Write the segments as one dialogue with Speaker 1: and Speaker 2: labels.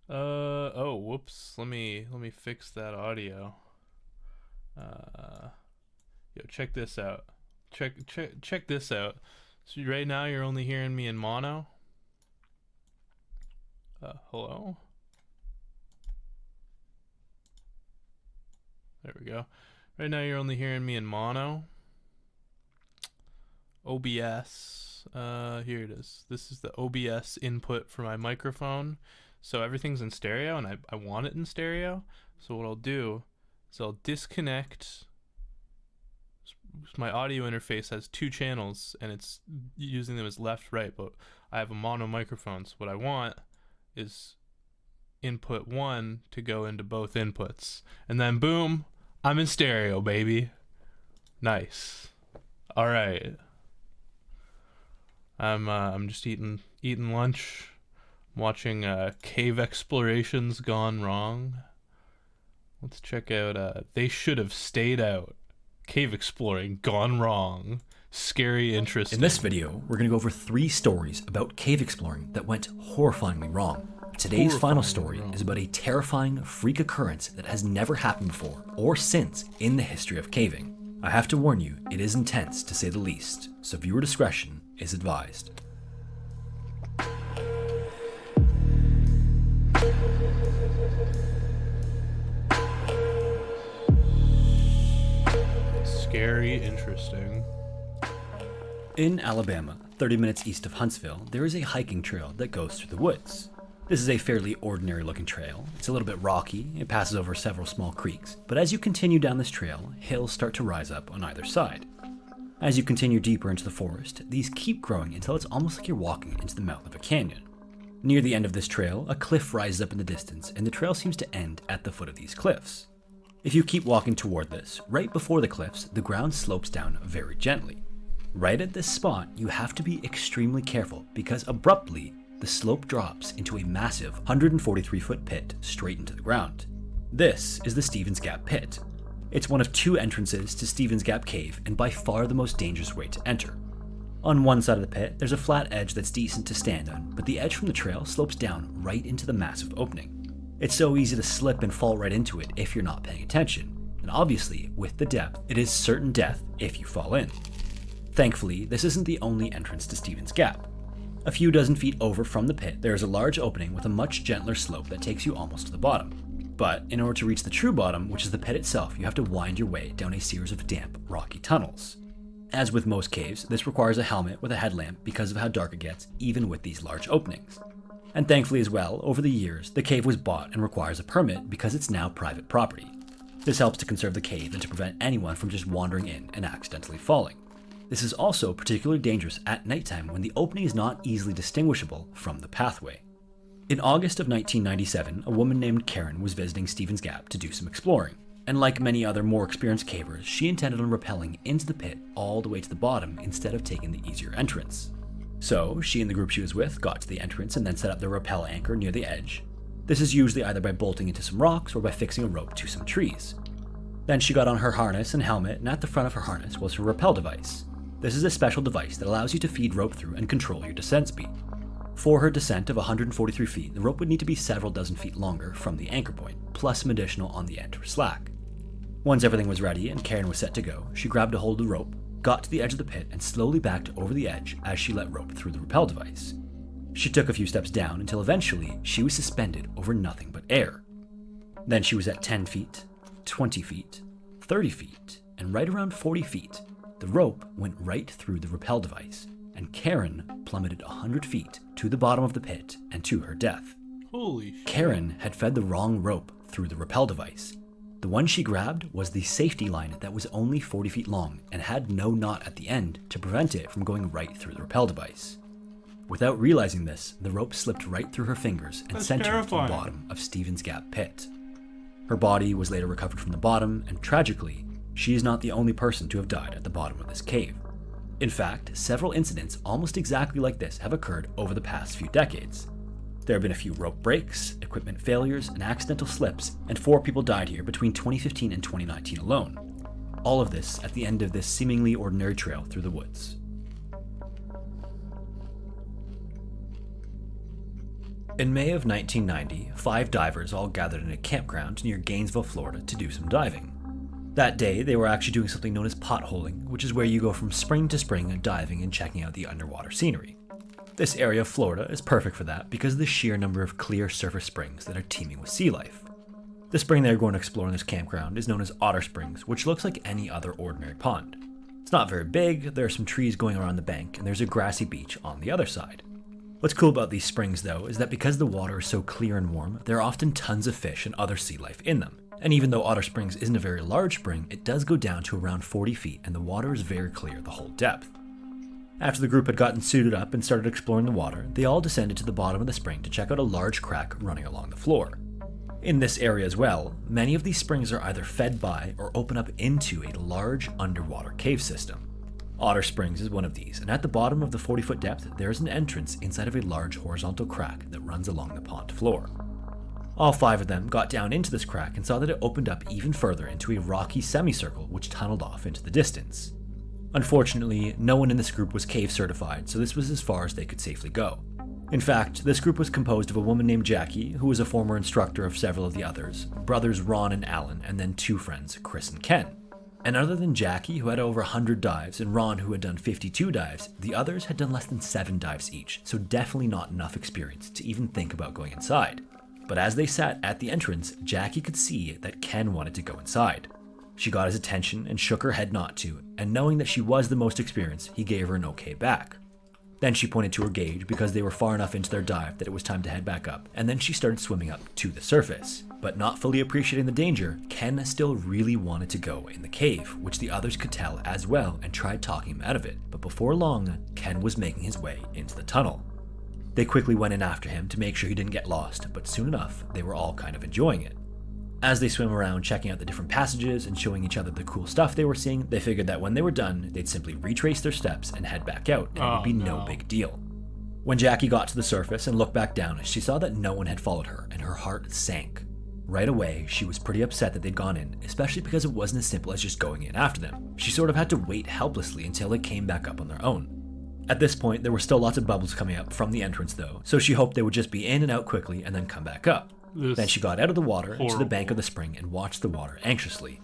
Speaker 1: Oh, whoops. Let me fix that audio. Uh, Yo, check this out. Check this out. So right now you're only hearing me in mono. Hello. There we go. Right now you're only hearing me in mono. OBS. Here it is. This is the OBS input for my microphone. So everything's in stereo, and I want it in stereo. So what I'll do is I'll disconnect. My audio interface has two channels, and it's using them as left, right, but I have a mono microphone. So what I want is input one to go into both inputs. And then boom, I'm in stereo, baby. Nice. All right. I'm just eating lunch. I'm watching Cave Explorations Gone Wrong. Let's check out They Should Have Stayed Out. Cave Exploring Gone Wrong. Scary, interesting.
Speaker 2: In this video, we're going to go over 3 stories about cave exploring that went horrifyingly wrong. Today's final story is about a terrifying freak occurrence that has never happened before or since in the history of caving. I have to warn you, it is intense to say the least, so viewer discretion is advised.
Speaker 1: Scary, interesting.
Speaker 2: In Alabama, 30 minutes east of Huntsville, there is a hiking trail that goes through the woods. This is a fairly ordinary looking trail. It's a little bit rocky, it passes over several small creeks, but as you continue down this trail, hills start to rise up on either side. As you continue deeper into the forest, these keep growing until it's almost like you're walking into the mouth of a canyon. Near the end of this trail, a cliff rises up in the distance, and the trail seems to end at the foot of these cliffs. If you keep walking toward this, right before the cliffs, the ground slopes down very gently. Right at this spot, you have to be extremely careful because abruptly, the slope drops into a massive 143-foot pit straight into the ground. This is the Stevens Gap Pit. It's one of 2 entrances to Stevens Gap Cave and by far the most dangerous way to enter. On one side of the pit, there's a flat edge that's decent to stand on, but the edge from the trail slopes down right into the massive opening. It's so easy to slip and fall right into it if you're not paying attention, and obviously, with the depth, it is certain death if you fall in. Thankfully, this isn't the only entrance to Stevens Gap. A few dozen feet over from the pit, there is a large opening with a much gentler slope that takes you almost to the bottom. But in order to reach the true bottom, which is the pit itself, you have to wind your way down a series of damp, rocky tunnels. As with most caves, this requires a helmet with a headlamp because of how dark it gets, even with these large openings. And thankfully as well, over the years, the cave was bought and requires a permit because it's now private property. This helps to conserve the cave and to prevent anyone from just wandering in and accidentally falling. This is also particularly dangerous at nighttime when the opening is not easily distinguishable from the pathway. In August of 1997, a woman named Karen was visiting Stevens Gap to do some exploring, and like many other more experienced cavers, she intended on rappelling into the pit all the way to the bottom instead of taking the easier entrance. So, she and the group she was with got to the entrance and then set up their rappel anchor near the edge. This is usually either by bolting into some rocks or by fixing a rope to some trees. Then she got on her harness and helmet, and at the front of her harness was her rappel device. This is a special device that allows you to feed rope through and control your descent speed. For her descent of 143 feet, the rope would need to be several dozen feet longer from the anchor point, plus some additional on the end for slack. Once everything was ready and Karen was set to go, she grabbed a hold of the rope, got to the edge of the pit, and slowly backed over the edge as she let rope through the rappel device. She took a few steps down until eventually she was suspended over nothing but air. Then she was at 10 feet, 20 feet, 30 feet, and right around 40 feet, the rope went right through the rappel device, and Karen plummeted 100 feet to the bottom of the pit and to her death.
Speaker 1: Holy shit.
Speaker 2: Karen had fed the wrong rope through the rappel device. The one she grabbed was the safety line that was only 40 feet long and had no knot at the end to prevent it from going right through the rappel device. Without realizing this, the rope slipped right through her fingers and sent her to the bottom of Stevens Gap Pit. Her body was later recovered from the bottom, and tragically, she is not the only person to have died at the bottom of this cave. In fact, several incidents almost exactly like this have occurred over the past few decades. There have been a few rope breaks, equipment failures, and accidental slips, and 4 people died here between 2015 and 2019 alone. All of this at the end of this seemingly ordinary trail through the woods. In May of 1990, 5 divers all gathered in a campground near Gainesville, Florida to do some diving. That day, they were actually doing something known as potholing, which is where you go from spring to spring diving and checking out the underwater scenery. This area of Florida is perfect for that because of the sheer number of clear surface springs that are teeming with sea life. The spring they are going to explore in this campground is known as Otter Springs, which looks like any other ordinary pond. It's not very big, there are some trees going around the bank, and there's a grassy beach on the other side. What's cool about these springs though is that because the water is so clear and warm, there are often tons of fish and other sea life in them. And even though Otter Springs isn't a very large spring, it does go down to around 40 feet and the water is very clear the whole depth. After the group had gotten suited up and started exploring the water, they all descended to the bottom of the spring to check out a large crack running along the floor. In this area as well, many of these springs are either fed by or open up into a large underwater cave system. Otter Springs is one of these, and at the bottom of the 40-foot depth, there is an entrance inside of a large horizontal crack that runs along the pond floor. All 5 of them got down into this crack and saw that it opened up even further into a rocky semicircle which tunneled off into the distance. Unfortunately, no one in this group was cave certified, so this was as far as they could safely go. In fact, this group was composed of a woman named Jackie, who was a former instructor of several of the others, brothers Ron and Alan, and then 2 friends, Chris and Ken. And other than Jackie, who had over 100 dives, and Ron, who had done 52 dives, the others had done less than 7 dives each, so definitely not enough experience to even think about going inside. But as they sat at the entrance, Jackie could see that Ken wanted to go inside. She got his attention and shook her head not to, and knowing that she was the most experienced, he gave her an okay back. Then she pointed to her gauge because they were far enough into their dive that it was time to head back up, and then she started swimming up to the surface. But not fully appreciating the danger, Ken still really wanted to go in the cave, which the others could tell as well and tried talking him out of it. But before long, Ken was making his way into the tunnel. They quickly went in after him to make sure he didn't get lost, but soon enough, they were all kind of enjoying it. As they swam around checking out the different passages and showing each other the cool stuff they were seeing, they figured that when they were done, they'd simply retrace their steps and head back out, and it would be no big deal. When Jackie got to the surface and looked back down, she saw that no one had followed her, and her heart sank. Right away, she was pretty upset that they'd gone in, especially because it wasn't as simple as just going in after them. She sort of had to wait helplessly until they came back up on their own. At this point, there were still lots of bubbles coming up from the entrance though, so she hoped they would just be in and out quickly and then come back up. Then she got out of the water to the bank of the spring and watched the water anxiously.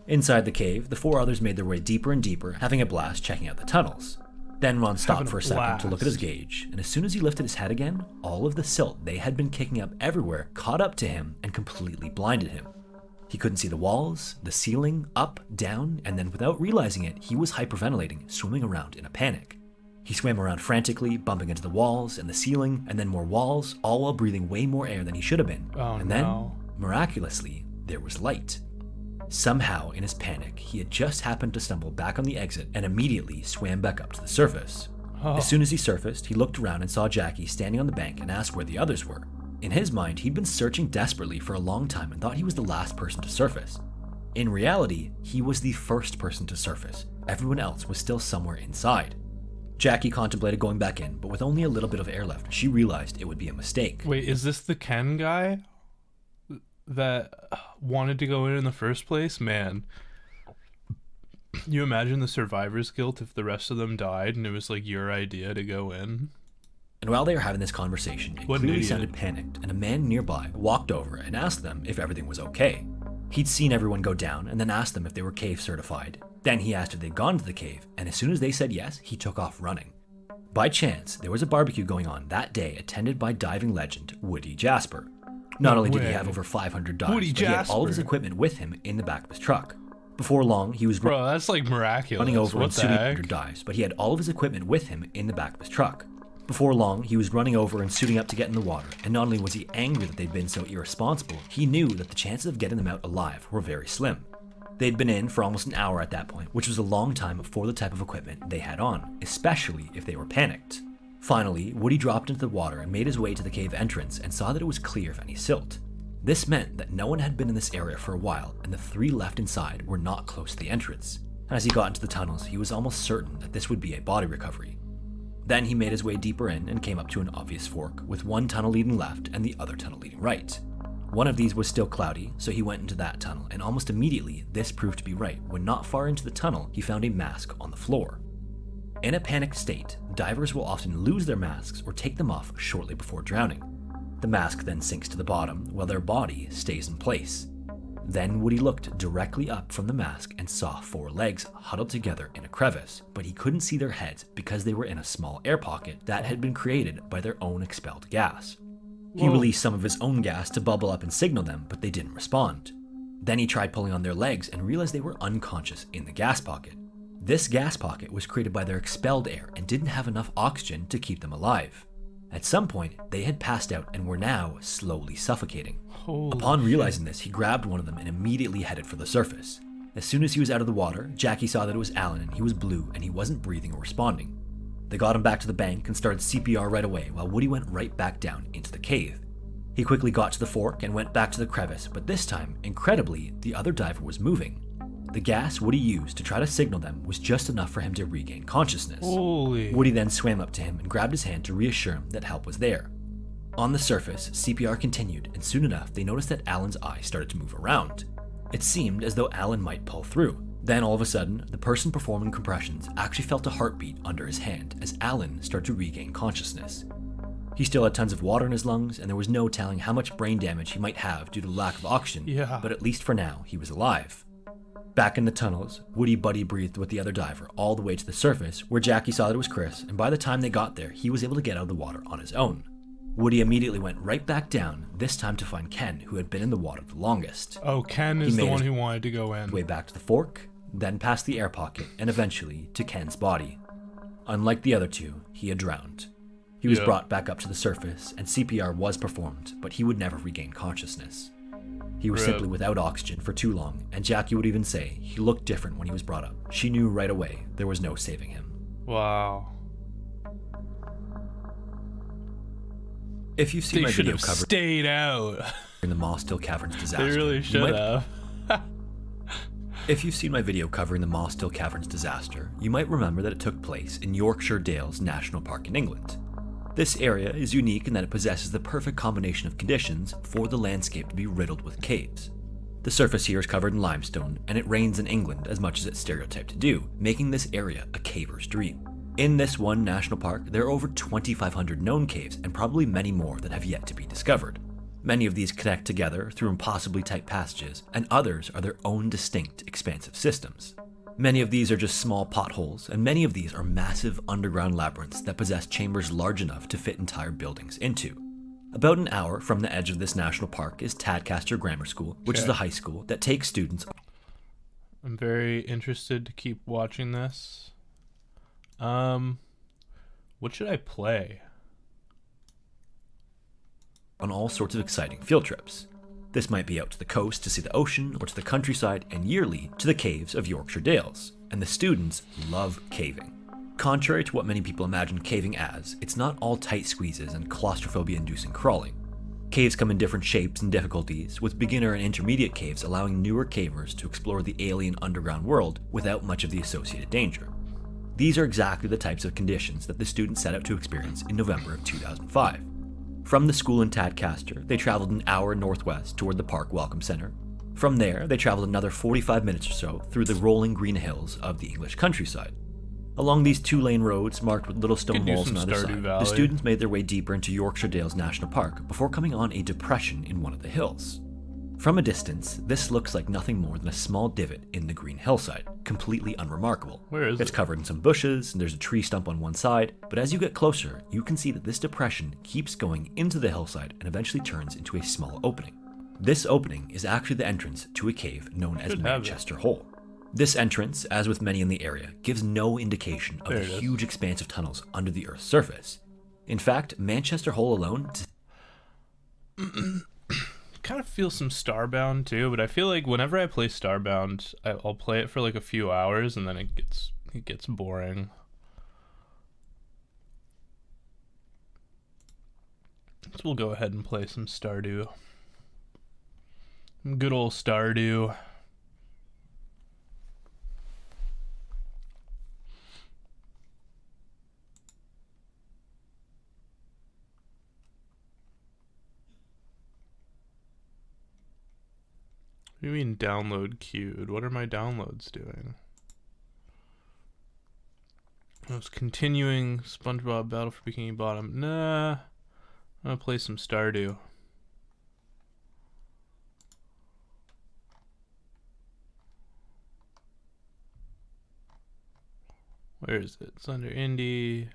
Speaker 2: Inside the cave, the 4 others made their way deeper and deeper, having a blast checking out the tunnels. Then Ron stopped for a second to look at his gauge, and as soon as he lifted his head again, all of the silt they had been kicking up everywhere caught up to him and completely blinded him. He couldn't see the walls, the ceiling, up, down, and then without realizing it, he was hyperventilating, swimming around in a panic. He swam around frantically, bumping into the walls and the ceiling, and then more walls, all while breathing way more air than he should have been. Then, miraculously, there was light. Somehow, in his panic, he had just happened to stumble back on the exit and immediately swam back up to the surface. As soon as he surfaced, he looked around and saw Jackie standing on the bank and asked where the others were. In his mind, he'd been searching desperately for a long time and thought he was the last person to surface. In reality, he was the first person to surface. Everyone else was still somewhere inside. Jackie contemplated going back in, but with only a little bit of air left, she realized it would be a mistake.
Speaker 1: Wait, is this the Ken guy that wanted to go in the first place? Man, you imagine the survivor's guilt if the rest of them died and it was like your idea to go in?
Speaker 2: And while they were having this conversation, it clearly sounded panicked, and a man nearby walked over and asked them if everything was okay. He'd seen everyone go down and then asked them if they were cave certified. Then he asked if they'd gone to the cave, and as soon as they said yes, he took off running. By chance, there was a barbecue going on that day attended by diving legend Woody Jasper. Not only did he have over 500 dives, but he had all of his equipment with him in the back of his truck. Before long, he was
Speaker 1: that's like miraculous.
Speaker 2: Running over and suiting 100 dives, but he had all of his equipment with him in the back of his truck. Before long, he was running over and suiting up to get in the water, and not only was he angry that they'd been so irresponsible, he knew that the chances of getting them out alive were very slim. They'd been in for almost an hour at that point, which was a long time for the type of equipment they had on, especially if they were panicked. Finally, Woody dropped into the water and made his way to the cave entrance and saw that it was clear of any silt. This meant that no one had been in this area for a while, and the 3 left inside were not close to the entrance. As he got into the tunnels, he was almost certain that this would be a body recovery. Then he made his way deeper in and came up to an obvious fork, with one tunnel leading left and the other tunnel leading right. One of these was still cloudy, so he went into that tunnel, and almost immediately this proved to be right when not far into the tunnel he found a mask on the floor. In a panicked state, divers will often lose their masks or take them off shortly before drowning. The mask then sinks to the bottom, while their body stays in place. Then Woody looked directly up from the mask and saw 4 legs huddled together in a crevice, but he couldn't see their heads because they were in a small air pocket that had been created by their own expelled gas. He released some of his own gas to bubble up and signal them, but they didn't respond. Then he tried pulling on their legs and realized they were unconscious in the gas pocket. This gas pocket was created by their expelled air and didn't have enough oxygen to keep them alive. At some point, they had passed out and were now slowly suffocating. Upon realizing this, he grabbed one of them and immediately headed for the surface. As soon as he was out of the water, Jackie saw that it was Alan and he was blue and he wasn't breathing or responding. They got him back to the bank and started CPR right away while Woody went right back down into the cave. He quickly got to the fork and went back to the crevice, but this time, incredibly, the other diver was moving. The gas Woody used to try to signal them was just enough for him to regain consciousness. Woody then swam up to him and grabbed his hand to reassure him that help was there. On the surface, CPR continued, and soon enough they noticed that Alan's eye started to move around. It seemed as though Alan might pull through. Then all of a sudden, the person performing compressions actually felt a heartbeat under his hand as Alan started to regain consciousness. He still had tons of water in his lungs, and there was no telling how much brain damage he might have due to lack of oxygen, but at least for now, he was alive. Back in the tunnels, Woody buddy breathed with the other diver all the way to the surface, where Jackie saw that it was Chris, and by the time they got there, he was able to get out of the water on his own. Woody immediately went right back down, this time to find Ken, who had been in the water the longest.
Speaker 1: Oh, Ken is the one who wanted to go in.
Speaker 2: Way back to the fork, then past the air pocket, and eventually to Ken's body. Unlike the other two, he had drowned. He was brought back up to the surface, and CPR was performed, but he would never regain consciousness. He was simply without oxygen for too long, and Jackie would even say he looked different when he was brought up. She knew right away there was no saving him.
Speaker 1: Wow.
Speaker 2: If you've seen my video cover
Speaker 1: stayed out
Speaker 2: in the Moss Till Caverns disaster,
Speaker 1: they really should have.
Speaker 2: If you've seen my video covering the Moss Till Caverns disaster, you might remember that it took place in Yorkshire Dales National Park in England. This area is unique in that it possesses the perfect combination of conditions for the landscape to be riddled with caves. The surface here is covered in limestone, and it rains in England as much as it's stereotyped to do, making this area a caver's dream. In this one national park, there are over 2,500 known caves and probably many more that have yet to be discovered. Many of these connect together through impossibly tight passages, and others are their own distinct, expansive systems. Many of these are just small potholes, and many of these are massive underground labyrinths that possess chambers large enough to fit entire buildings into. About an hour from the edge of this national park is Tadcaster Grammar School, which is the high school that takes students.
Speaker 1: I'm very interested to keep watching this. What should I play?
Speaker 2: On all sorts of exciting field trips. This might be out to the coast to see the ocean, or to the countryside, and yearly to the caves of Yorkshire Dales. And the students love caving. Contrary to what many people imagine caving as, it's not all tight squeezes and claustrophobia-inducing crawling. Caves come in different shapes and difficulties, with beginner and intermediate caves allowing newer cavers to explore the alien underground world without much of the associated danger. These are exactly the types of conditions that the students set out to experience in November of 2005. From the school in Tadcaster, they traveled an hour northwest toward the Park Welcome Center. From there, they traveled another 45 minutes or so through the rolling green hills of the English countryside. Along these 2-lane roads marked with little stone walls on either side, the students made their way deeper into Yorkshire Dales National Park before coming on a depression in one of the hills. From a distance, this looks like nothing more than a small divot in the green hillside, completely unremarkable.
Speaker 1: Where is it?
Speaker 2: It's covered in some bushes, and there's a tree stump on one side, but as you get closer, you can see that this depression keeps going into the hillside and eventually turns into a small opening. This opening is actually the entrance to a cave known as Manchester Hole. This entrance, as with many in the area, gives no indication of the huge expanse of tunnels under the Earth's surface. In fact, Manchester Hole alone
Speaker 1: kind of feel some Starbound too, but I feel like whenever I play Starbound, I'll play it for like a few hours and then it gets boring. So we'll go ahead and play some Stardew. Good old Stardew. What do you mean download queued? What are my downloads doing? I was continuing SpongeBob Battle for Bikini Bottom. Nah. I'm gonna play some Stardew. Where is it? It's under indie.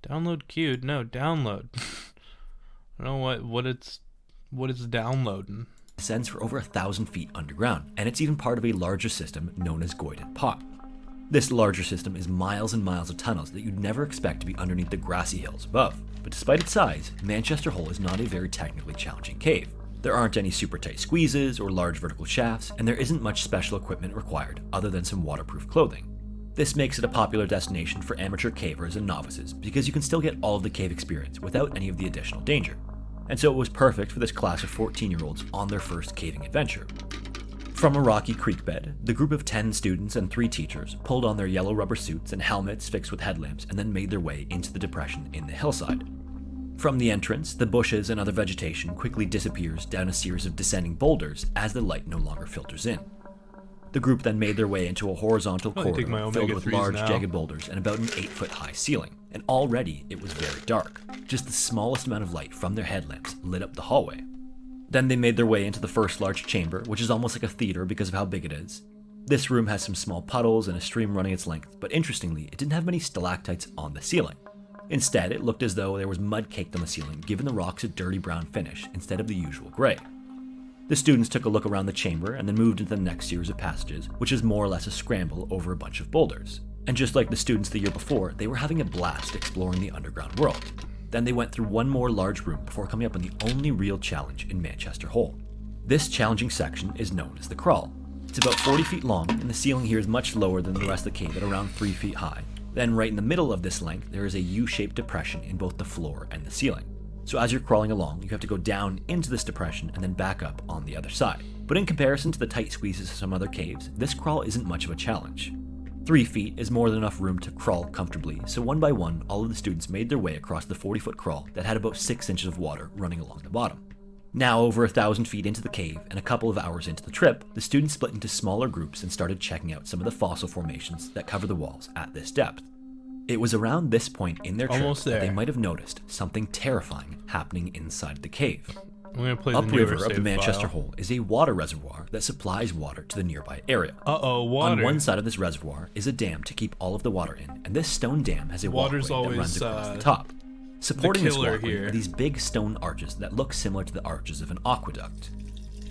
Speaker 1: Download queued. No, download. I don't know what it's downloading.
Speaker 2: Descends for over 1,000 feet underground, and it's even part of a larger system known as Goydon Pot. This larger system is miles and miles of tunnels that you'd never expect to be underneath the grassy hills above. But despite its size, Manchester Hole is not a very technically challenging cave. There aren't any super tight squeezes or large vertical shafts, and there isn't much special equipment required other than some waterproof clothing. This makes it a popular destination for amateur cavers and novices because you can still get all of the cave experience without any of the additional danger. And so it was perfect for this class of 14-year-olds on their first caving adventure. From a rocky creek bed, the group of 10 students and 3 teachers pulled on their yellow rubber suits and helmets fixed with headlamps and then made their way into the depression in the hillside. From the entrance, the bushes and other vegetation quickly disappears down a series of descending boulders as the light no longer filters in. The group then made their way into a horizontal corridor filled with large, jagged boulders and about an 8-foot-high ceiling, and already it was very dark. Just the smallest amount of light from their headlamps lit up the hallway. Then they made their way into the first large chamber, which is almost like a theater because of how big it is. This room has some small puddles and a stream running its length, but interestingly, it didn't have many stalactites on the ceiling. Instead, it looked as though there was mud caked on the ceiling, giving the rocks a dirty brown finish instead of the usual gray. The students took a look around the chamber and then moved into the next series of passages, which is more or less a scramble over a bunch of boulders. And just like the students the year before, they were having a blast exploring the underground world. Then they went through one more large room before coming up on the only real challenge in Manchester Hole. This challenging section is known as the crawl. It's about 40 feet long, and the ceiling here is much lower than the rest of the cave at around 3 feet high. Then right in the middle of this length, there is a U-shaped depression in both the floor and the ceiling. So as you're crawling along, you have to go down into this depression and then back up on the other side. But in comparison to the tight squeezes of some other caves, this crawl isn't much of a challenge. 3 feet is more than enough room to crawl comfortably, so one by one, all of the students made their way across the 40-foot crawl that had about 6 inches of water running along the bottom. Now over 1,000 feet into the cave and a couple of hours into the trip, the students split into smaller groups and started checking out some of the fossil formations that cover the walls at this depth. It was around this point in their trip that they might have noticed something terrifying happening inside the cave.
Speaker 1: I'm gonna play
Speaker 2: Upriver of the Manchester Hole is a water reservoir that supplies water to the nearby area.
Speaker 1: Water.
Speaker 2: On one side of this reservoir is a dam to keep all of the water in, and this stone dam has a walkway that runs across the top. Supporting this walkway are these big stone arches that look similar to the arches of an aqueduct.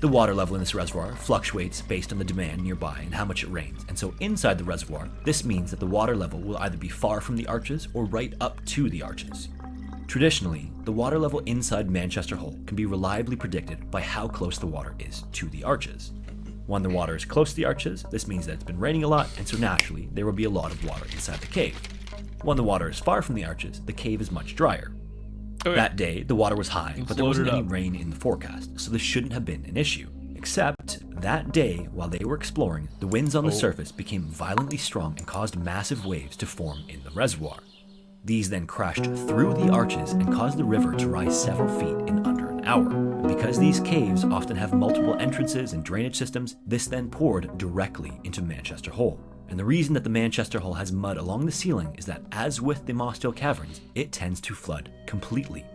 Speaker 2: The water level in this reservoir fluctuates based on the demand nearby and how much it rains, and so inside the reservoir, this means that the water level will either be far from the arches or right up to the arches. Traditionally, the water level inside Manchester Hole can be reliably predicted by how close the water is to the arches. When the water is close to the arches, this means that it's been raining a lot, and so naturally, there will be a lot of water inside the cave. When the water is far from the arches, the cave is much drier. Okay. That day, the water was high, but there wasn't any rain in the forecast, so this shouldn't have been an issue. Except, that day, while they were exploring, the winds on the surface became violently strong and caused massive waves to form in the reservoir. These then crashed through the arches and caused the river to rise several feet in under an hour. And because these caves often have multiple entrances and drainage systems, this then poured directly into Manchester Hole. And the reason that the Manchester Hole has mud along the ceiling is that, as with the Mossdale Caverns, it tends to flood completely.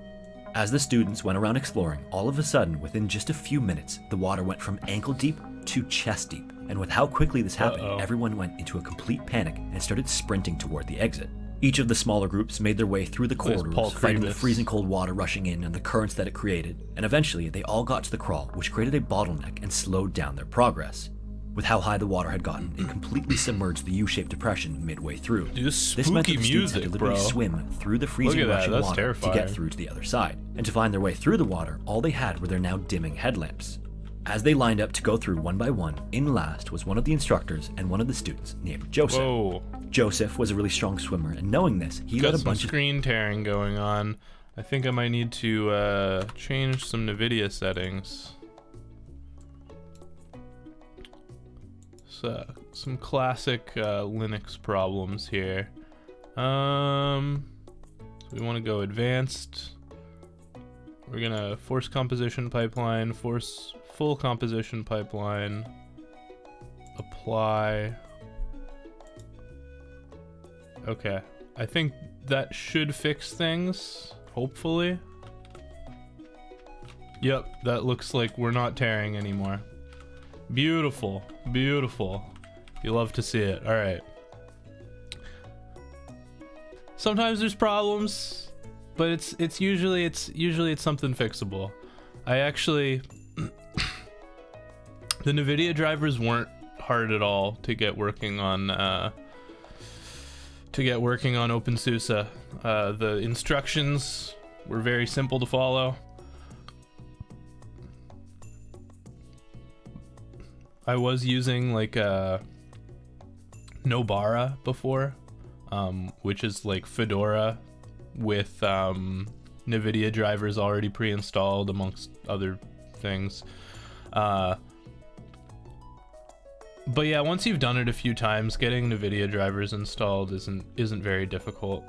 Speaker 2: As the students went around exploring, all of a sudden, within just a few minutes, the water went from ankle deep to chest deep. And with how quickly this happened, everyone went into a complete panic and started sprinting toward the exit. Each of the smaller groups made their way through the corridors, fighting the freezing cold water rushing in and the currents that it created, and eventually they all got to the crawl, which created a bottleneck and slowed down their progress. With how high the water had gotten, it completely submerged the U-shaped depression midway through.
Speaker 1: This
Speaker 2: meant that the students had to literally swim through the freezing rushing water to get through to the other side. And to find their way through the water, all they had were their now dimming headlamps. As they lined up to go through one by one, in last was one of the instructors and one of the students named Joseph.
Speaker 1: Whoa.
Speaker 2: Joseph was a really strong swimmer, and knowing this, he let a bunch of
Speaker 1: screen tearing going on. I think I might need to change some NVIDIA settings. So, some classic Linux problems here. So we want to go advanced. We're gonna force composition pipeline, force full composition pipeline, apply. Okay, I think that should fix things, hopefully. Yep, that looks like we're not tearing anymore. Beautiful, beautiful. You love to see it. All right. Sometimes there's problems, but it's usually something fixable. I actually the NVIDIA drivers weren't hard at all to get working on OpenSUSE. The instructions were very simple to follow. I was using like Nobara before, which is like Fedora with NVIDIA drivers already pre-installed amongst other things. But yeah, once you've done it a few times, getting NVIDIA drivers installed isn't very difficult.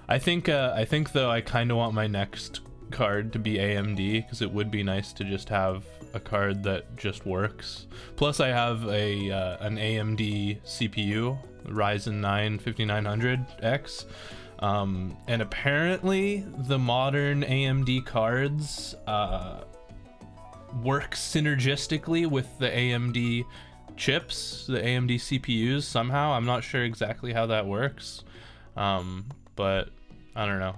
Speaker 1: I think though I kind of want my next card to be AMD, because it would be nice to just have a card that just works. Plus I have an AMD CPU, Ryzen 9 5900X, and apparently the modern AMD cards work synergistically with the AMD chips, the AMD CPUs somehow. I'm not sure exactly how that works, but I don't know.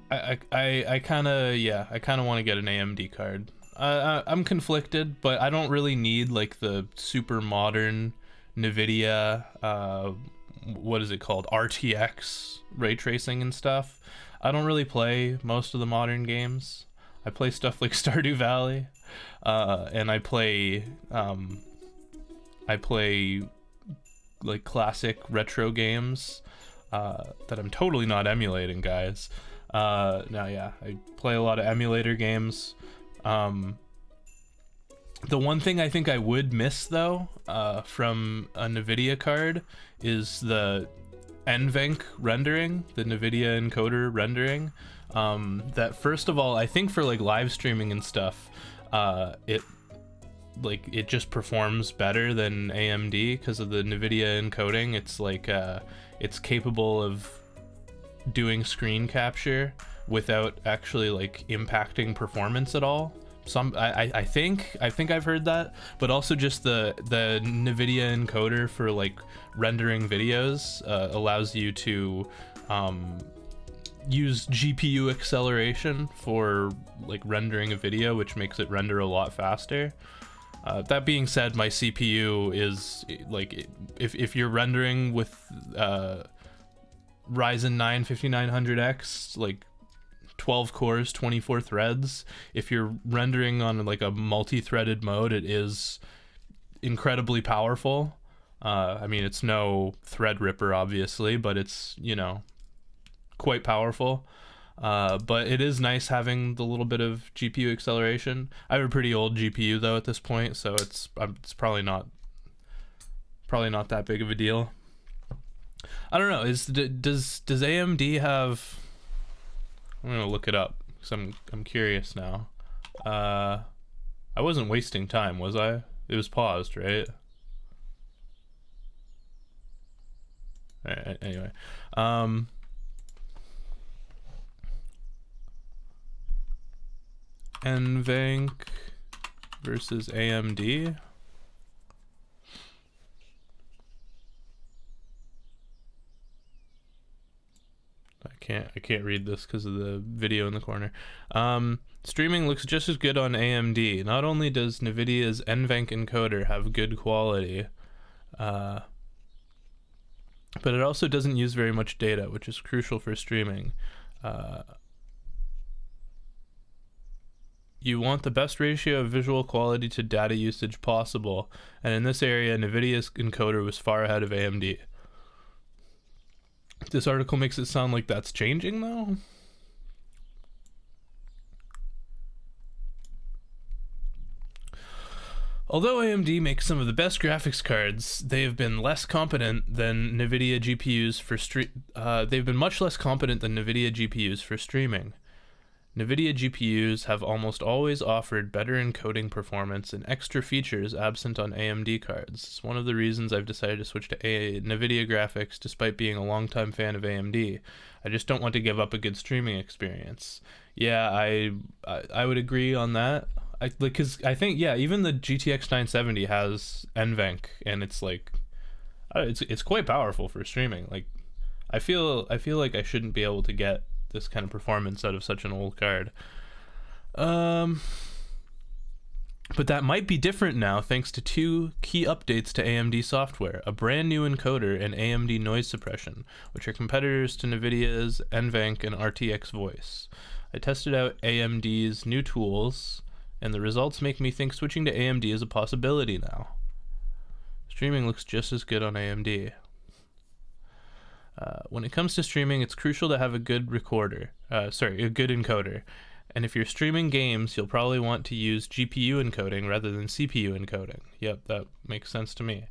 Speaker 1: I kind of want to get an AMD card. I'm conflicted, but I don't really need like the super modern NVIDIA, what is it called, RTX ray tracing and stuff. I don't really play most of the modern games. I play stuff like Stardew Valley, and I play like classic retro games that I'm totally not emulating, guys. Now, yeah, I play a lot of emulator games. The one thing I think I would miss though, from a NVIDIA card is the NVENC rendering, the NVIDIA encoder rendering. That first of all, I think for like live streaming and stuff, it just performs better than AMD because of the NVIDIA encoding. It's like it's capable of doing screen capture without actually like impacting performance at all. I think I've heard that, but also just the NVIDIA encoder for like rendering videos allows you to use GPU acceleration for like rendering a video, which makes it render a lot faster. That being said, my CPU is like, if you're rendering with Ryzen 9 5900X, like 12 cores, 24 threads, if you're rendering on like a multi-threaded mode, it is incredibly powerful. I mean, it's no Threadripper obviously, but it's, you know, quite powerful. But it is nice having the little bit of GPU acceleration. I have a pretty old GPU though at this point, so it's probably not that big of a deal. I don't know. Does AMD have? I'm gonna look it up because I'm curious now. I wasn't wasting time, was I? It was paused, right? All right, anyway, NVENC versus AMD. I can't read this because of the video in the corner. Streaming looks just as good on AMD. Not only does NVIDIA's NVENC encoder have good quality, but it also doesn't use very much data, which is crucial for streaming. You want the best ratio of visual quality to data usage possible, and in this area, NVIDIA's encoder was far ahead of AMD. This article makes it sound like that's changing, though. Although AMD makes some of the best graphics cards, they have been less competent than NVIDIA GPUs for they've been much less competent than NVIDIA GPUs for streaming. NVIDIA GPUs have almost always offered better encoding performance and extra features absent on AMD cards. It's one of the reasons I've decided to switch to NVIDIA graphics despite being a longtime fan of AMD. I just don't want to give up a good streaming experience. Yeah, I would agree on that. Because I think, yeah, even the GTX 970 has NVENC, and it's like, it's quite powerful for streaming. Like, I feel like I shouldn't be able to get this kind of performance out of such an old card. But that might be different now thanks to two key updates to AMD software, a brand new encoder and AMD noise suppression, which are competitors to NVIDIA's NVENC and RTX voice. I tested out AMD's new tools, and the results make me think switching to AMD is a possibility now. Streaming looks just as good on AMD. When it comes to streaming, it's crucial to have a good a good encoder. And if you're streaming games, you'll probably want to use GPU encoding rather than CPU encoding. Yep, that makes sense to me.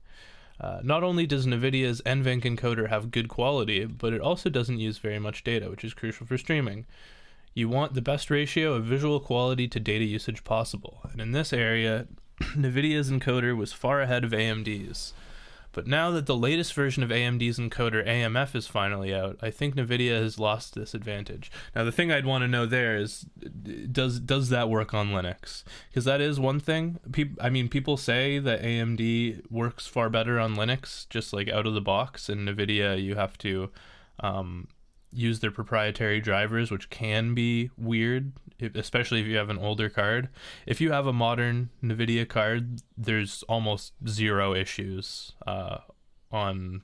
Speaker 1: Not only does NVIDIA's NVENC encoder have good quality, but it also doesn't use very much data, which is crucial for streaming. You want the best ratio of visual quality to data usage possible. And in this area, NVIDIA's encoder was far ahead of AMD's. But now that the latest version of AMD's encoder AMF is finally out, I think NVIDIA has lost this advantage. Now, the thing I'd want to know there is, does that work on Linux? Because that is one thing. People say that AMD works far better on Linux, just like out of the box, and NVIDIA, you have to use their proprietary drivers, which can be weird, especially if you have an older card. If you have a modern NVIDIA card, there's almost zero issues on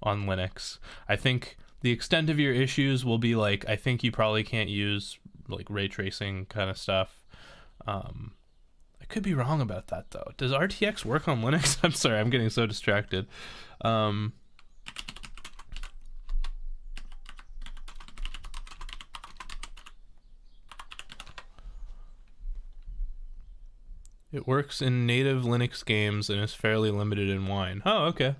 Speaker 1: Linux. I think the extent of your issues will be like, I think you probably can't use like ray tracing kind of stuff. I could be wrong about that though. Does RTX work on Linux? I'm sorry, I'm getting so distracted. It works in native Linux games and is fairly limited in Wine. Oh, okay.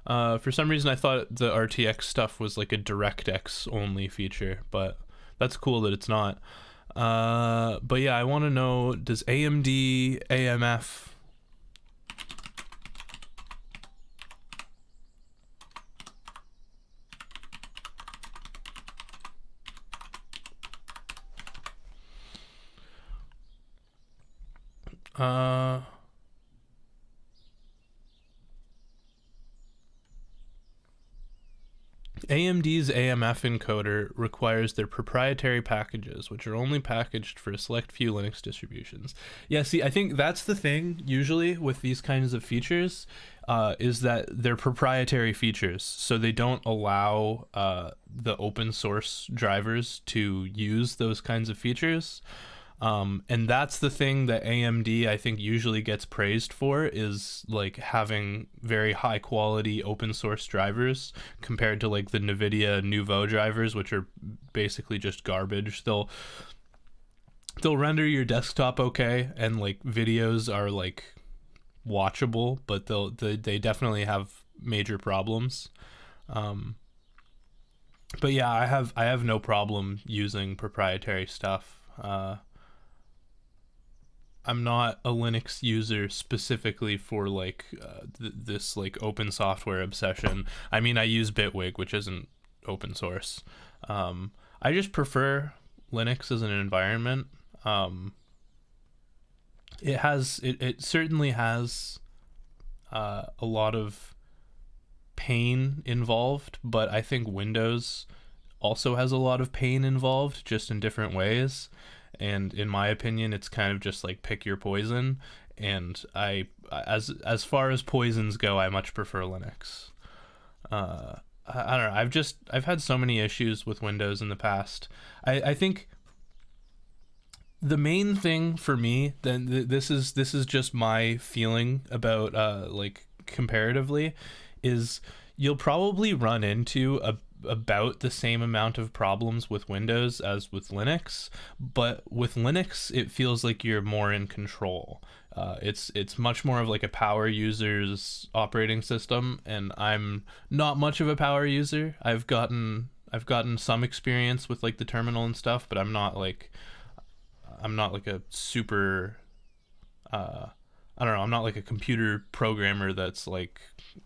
Speaker 1: For some reason, I thought the RTX stuff was like a DirectX only feature, but that's cool that it's not. But yeah, I want to know, does AMD AMF... AMD's AMF encoder requires their proprietary packages, which are only packaged for a select few Linux distributions. Yeah, see, I think that's the thing usually with these kinds of features, is that they're proprietary features, so they don't allow the open source drivers to use those kinds of features. And that's the thing that AMD I think usually gets praised for, is like having very high quality open source drivers compared to like the NVIDIA Nouveau drivers, which are basically just garbage. They'll render your desktop okay, and like videos are like watchable, but they definitely have major problems. But yeah, I have no problem using proprietary stuff. I'm not a Linux user specifically for like this like open software obsession. I mean, I use Bitwig, which isn't open source. I just prefer Linux as an environment. It certainly has a lot of pain involved, but I think Windows also has a lot of pain involved, just in different ways. And in my opinion, it's kind of just like pick your poison. And as far as poisons go, I much prefer Linux. I don't know. I've had so many issues with Windows in the past. I think the main thing for me, then this is just my feeling about like comparatively, is you'll probably run into about the same amount of problems with Windows as with Linux, but with Linux it feels like you're more in control. It's much more of like a power user's operating system, and I'm not much of a power user. I've gotten some experience with like the terminal and stuff, but I'm not like I'm not like a super I don't know. I'm not like a computer programmer that's like.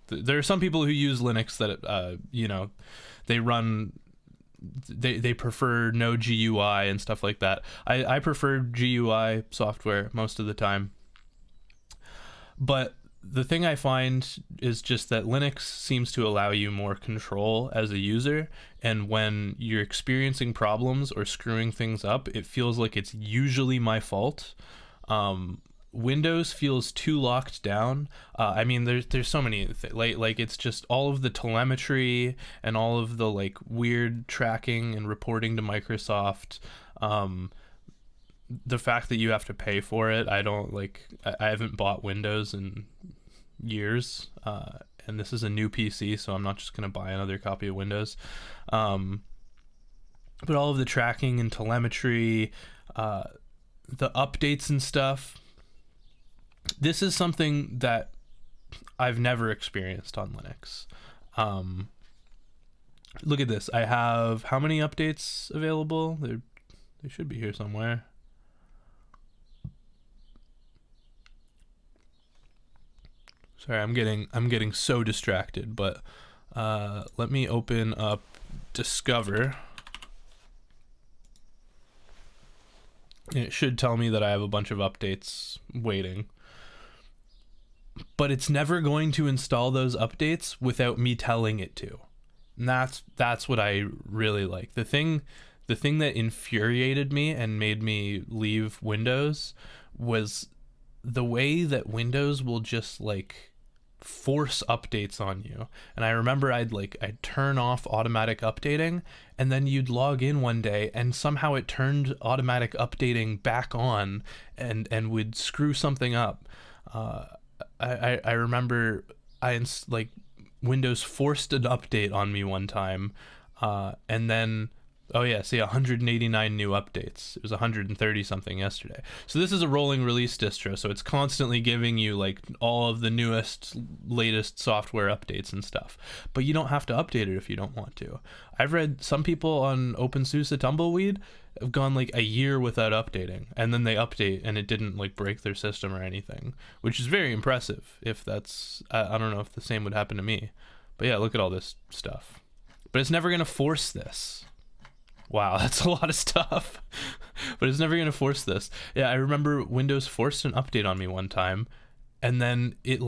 Speaker 1: There are some people who use Linux that they run. They prefer no GUI and stuff like that. I prefer GUI software most of the time. But the thing I find is just that Linux seems to allow you more control as a user, and when you're experiencing problems or screwing things up, it feels like it's usually my fault. Windows feels too locked down. I mean, there's so many like it's just all of the telemetry and all of the like weird tracking and reporting to Microsoft. The fact that you have to pay for it, I don't like. I haven't bought Windows in years, and this is a new PC, so I'm not just gonna buy another copy of Windows. But all of the tracking and telemetry, the updates and stuff. This is something that I've never experienced on Linux. Look at this. I have how many updates available? They should be here somewhere. Sorry, I'm getting so distracted, but let me open up Discover. And it should tell me that I have a bunch of updates waiting. But it's never going to install those updates without me telling it to. And that's what I really like. The thing that infuriated me and made me leave Windows was the way that Windows will just like force updates on you. And I remember I'd turn off automatic updating, and then you'd log in one day and somehow it turned automatic updating back on and would screw something up. I remember Windows forced an update on me one time, and then 189 new updates. It was 130 something yesterday. So this is a rolling release distro, so it's constantly giving you like all of the newest, latest software updates and stuff. But you don't have to update it if you don't want to. I've read some people on OpenSUSE Tumbleweed have gone like a year without updating, and then they update and it didn't like break their system or anything, which is very impressive. If that's, I don't know if the same would happen to me, but yeah, look at all this stuff. But it's never gonna force this. Wow, that's a lot of stuff. But it's never gonna force this. Yeah, I remember Windows forced an update on me one time, and then it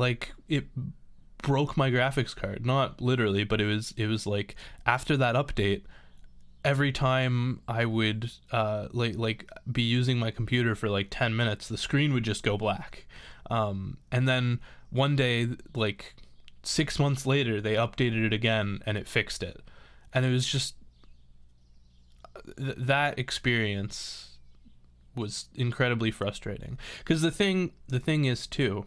Speaker 1: broke my graphics card. Not literally, but it was like after that update, every time I would be using my computer for like 10 minutes, the screen would just go black. And then one day, like 6 months later, they updated it again and it fixed it. And it was just that experience was incredibly frustrating. Because the thing is too,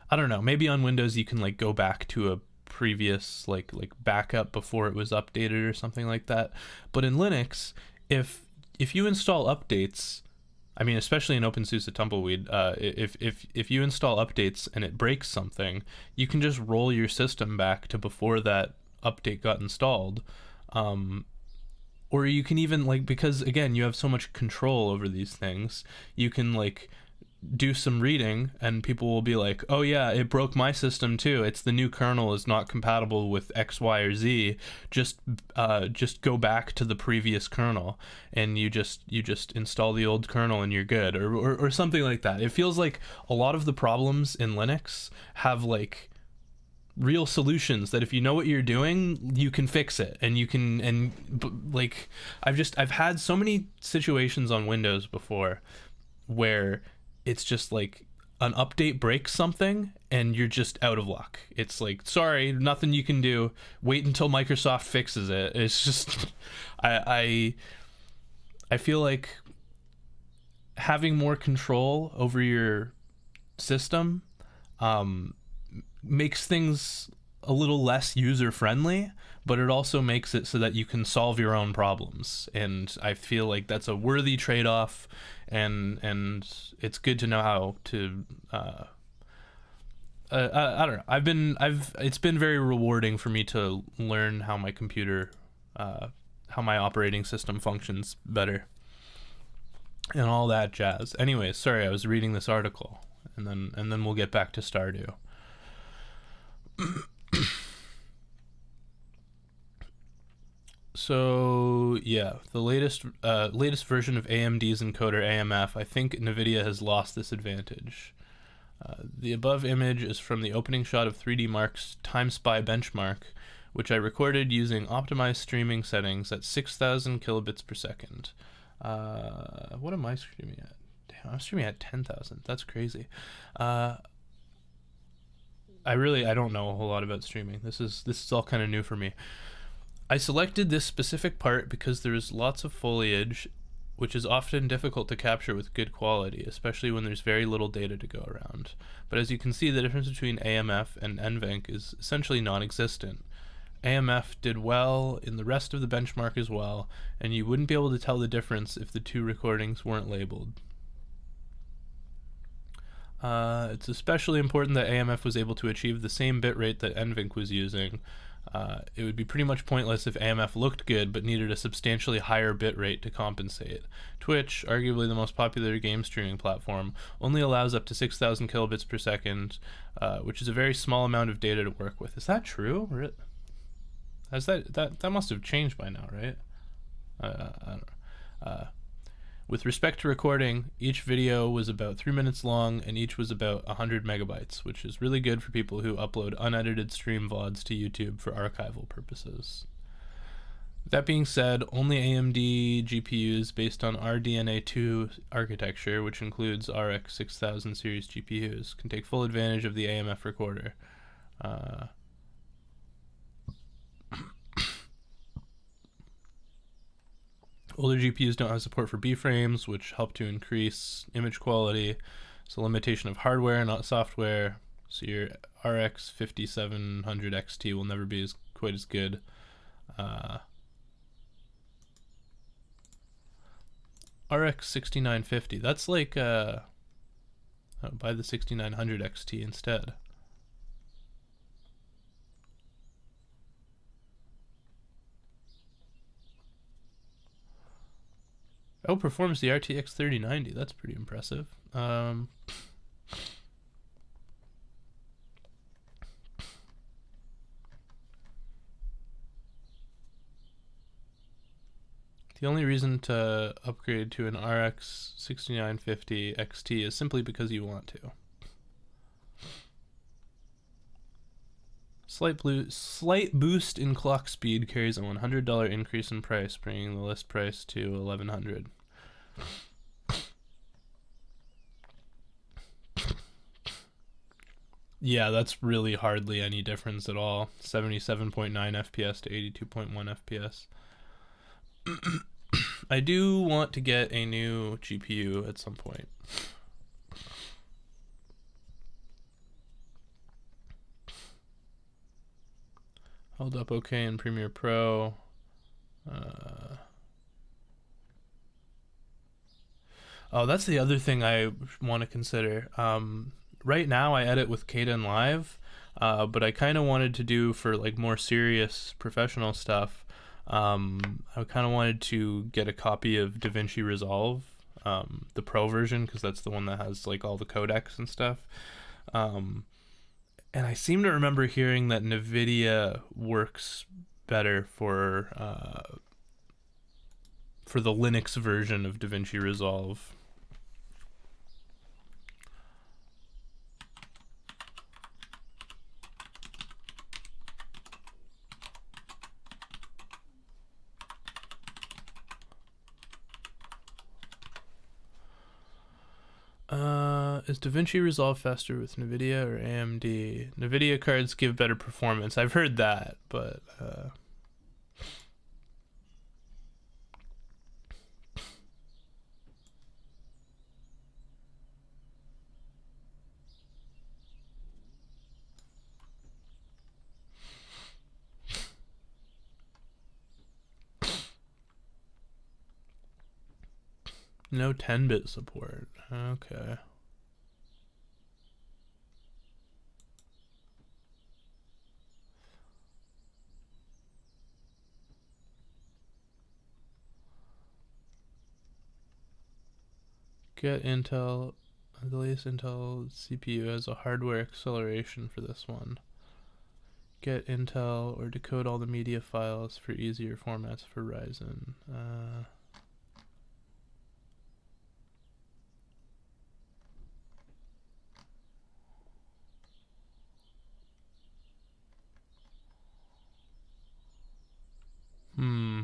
Speaker 1: I don't know, maybe on Windows you can like go back to a previous like backup before it was updated or something like that. But in Linux, if you install updates, I mean, especially in OpenSUSE Tumbleweed, if you install updates and it breaks something, you can just roll your system back to before that update got installed. Or you can even because again, you have so much control over these things, you can do some reading and people will be like, oh yeah, it broke my system too. It's the new kernel is not compatible with X, Y, or Z. Just go back to the previous kernel and you just install the old kernel and you're good, or something like that. It feels like a lot of the problems in Linux have real solutions that if you know what you're doing, you can fix it, and you can, I've had so many situations on Windows before where it's just an update breaks something and you're just out of luck. It's sorry, nothing you can do. Wait until Microsoft fixes it. It's just I feel like having more control over your system makes things a little less user friendly, but it also makes it so that you can solve your own problems, and I feel like that's a worthy trade-off, and it's good to know how to I don't know, it's been very rewarding for me to learn how my computer how my operating system functions better. and all that jazz. Anyway, sorry, I was reading this article, and then we'll get back to Stardew. So yeah, the latest version of AMD's encoder AMF. I think NVIDIA has lost this advantage. The above image is from the opening shot of 3D Mark's Time Spy benchmark, which I recorded using optimized streaming settings at 6,000 kilobits per second. What am I streaming at? Damn, I'm streaming at 10,000. That's crazy. I don't know a whole lot about streaming. This is all kind of new for me. I selected this specific part because there is lots of foliage, which is often difficult to capture with good quality, especially when there's very little data to go around. But as you can see, the difference between AMF and NVENC is essentially non-existent. AMF did well in the rest of the benchmark as well, and you wouldn't be able to tell the difference if the two recordings weren't labeled. It's especially important that AMF was able to achieve the same bitrate that NVENC was using. It would be pretty much pointless if AMF looked good but needed a substantially higher bitrate to compensate. Twitch, arguably the most popular game streaming platform, only allows up to 6,000 kilobits per second, which is a very small amount of data to work with. Is that true? Has that must have changed by now, right? I don't know. With respect to recording, each video was about 3 minutes long and each was about 100 megabytes, which is really good for people who upload unedited stream VODs to YouTube for archival purposes. That being said, only AMD GPUs based on RDNA2 architecture, which includes RX 6000 series GPUs, can take full advantage of the AMF recorder. Older GPUs don't have support for B-frames, which help to increase image quality. It's a limitation of hardware, not software. So your RX 5700 XT will never be quite as good. RX 6950. That's like buy the 6900 XT instead. Outperforms the RTX 3090. That's pretty impressive. The only reason to upgrade to an RX 6950 XT is simply because you want to. Slight boost in clock speed carries a $100 increase in price, bringing the list price to $1,100. Yeah, that's really hardly any difference at all. 77.9 FPS to 82.1 FPS. I do want to get a new GPU at some point. Held up okay in Premiere Pro. Oh, that's the other thing I want to consider. Right now I edit with Kdenlive, but I kind of wanted to do for like more serious professional stuff. I kind of wanted to get a copy of DaVinci Resolve, the Pro version, because that's the one that has like all the codecs and stuff. And I seem to remember hearing that NVIDIA works better for the Linux version of DaVinci Resolve. Is DaVinci Resolve faster with NVIDIA or AMD? NVIDIA cards give better performance. I've heard that, but no 10-bit support. Okay. Get Intel. The latest Intel CPU has a hardware acceleration for this one. Get Intel or decode all the media files for easier formats for Ryzen. Hmm.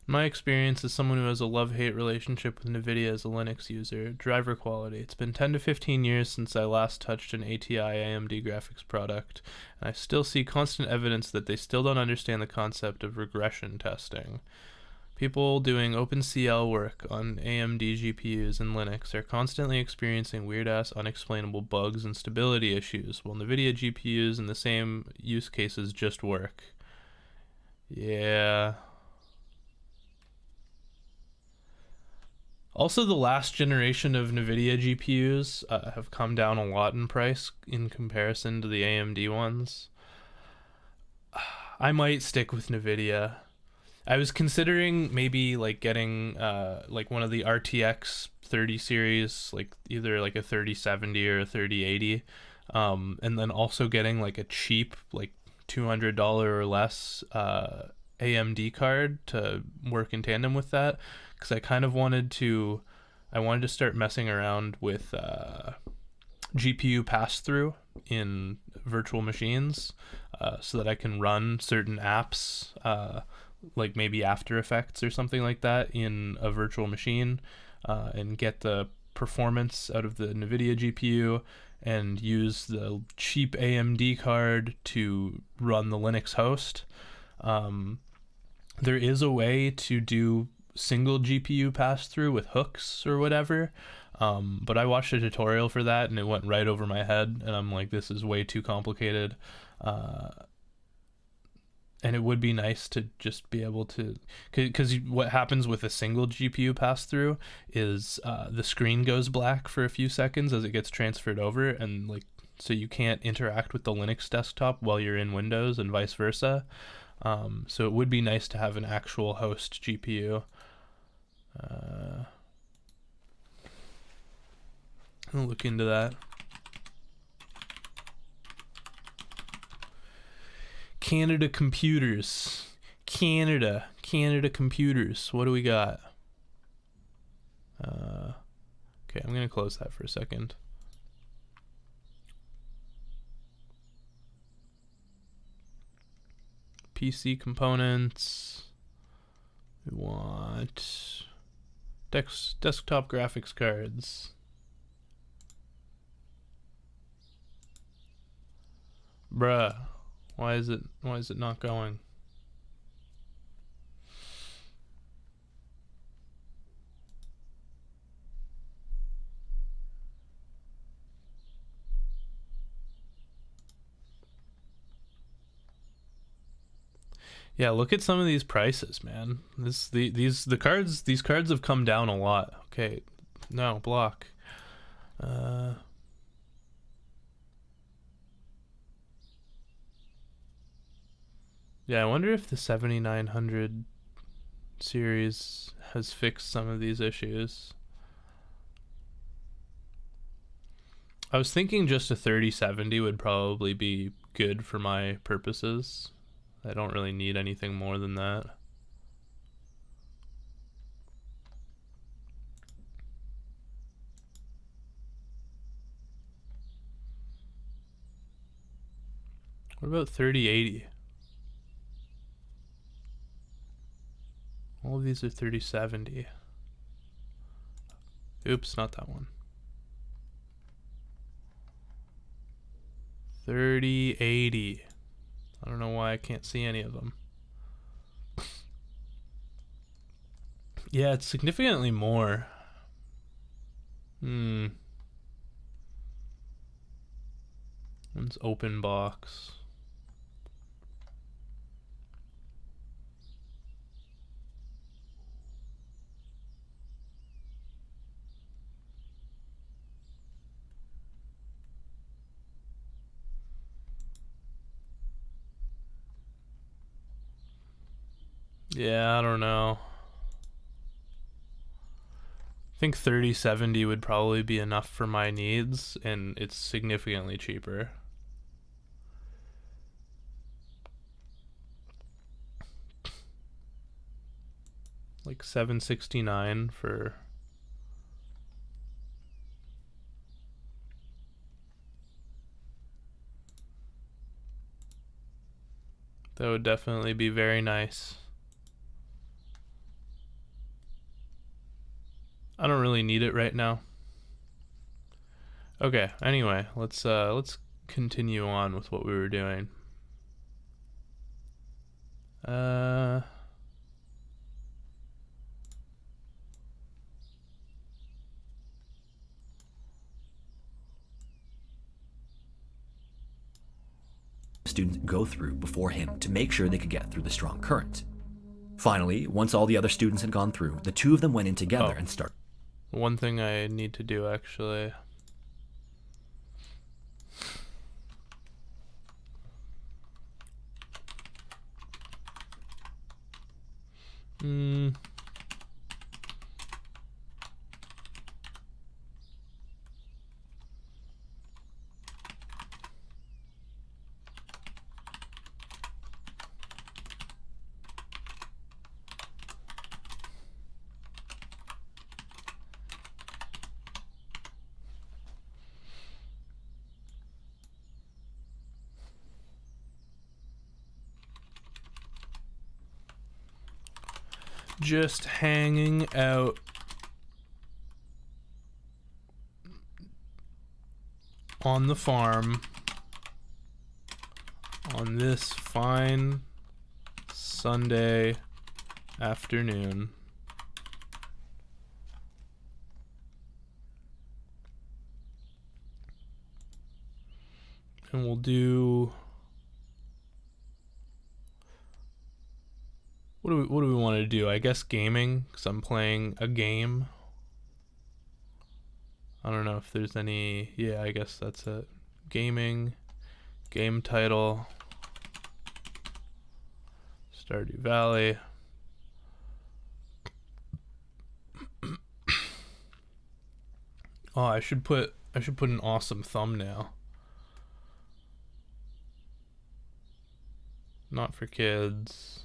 Speaker 1: My experience as someone who has a love-hate relationship with NVIDIA as a Linux user, driver quality. It's been 10 to 15 years since I last touched an ATI AMD graphics product, and I still see constant evidence that they still don't understand the concept of regression testing. People doing OpenCL work on AMD GPUs and Linux are constantly experiencing weird-ass unexplainable bugs and stability issues, while NVIDIA GPUs in the same use cases just work. Yeah. Also, the last generation of NVIDIA GPUs have come down a lot in price in comparison to the AMD ones. I might stick with NVIDIA. I was considering maybe like getting like one of the RTX 30 series, like either like a 3070 or a 3080, and then also getting like a cheap like $200 or less AMD card to work in tandem with that, because I kind of I wanted to start messing around with GPU pass through in virtual machines, so that I can run certain apps, like maybe After Effects or something like that, in a virtual machine, and get the performance out of the NVIDIA GPU and use the cheap AMD card to run the Linux host. There is a way to do single GPU pass through with hooks or whatever, but I watched a tutorial for that and it went right over my head, and I'm like, this is way too complicated. And it would be nice to just be able to, because what happens with a single GPU pass through is the screen goes black for a few seconds as it gets transferred over, and like, so you can't interact with the Linux desktop while you're in Windows and vice versa. So it would be nice to have an actual host GPU. I'll look into that. Canada Computers. Canada Computers. What do we got? Okay, I'm going to close that for a second. PC components. We want desktop graphics cards. Bruh, why is it not going? Yeah, look at some of these prices, man. These cards have come down a lot. Okay, no, block. Yeah, I wonder if the 7900 series has fixed some of these issues. I was thinking just a 3070 would probably be good for my purposes. I don't really need anything more than that. What about 3080? All of these are 3070. Oops, not that one. 3080. I don't know why I can't see any of them. Yeah, it's significantly more. One's open box. Yeah, I don't know. I think 3070 would probably be enough for my needs, and it's significantly cheaper. Like 769 for... That would definitely be very nice. I don't really need it right now. Okay, anyway, let's continue on with what we were doing.
Speaker 2: Students go through before him to make sure they could get through the strong current. Finally, once all the other students had gone through, the two of them went in together and started.
Speaker 1: One thing I need to do actually. Just hanging out. On the farm on this fine Sunday afternoon. And we'll do... What do we want to do? I guess gaming, because I'm playing a game. I don't know if there's any... Yeah, I guess that's it. Gaming. Game title. Stardew Valley. Oh, I should put an awesome thumbnail. Not for kids.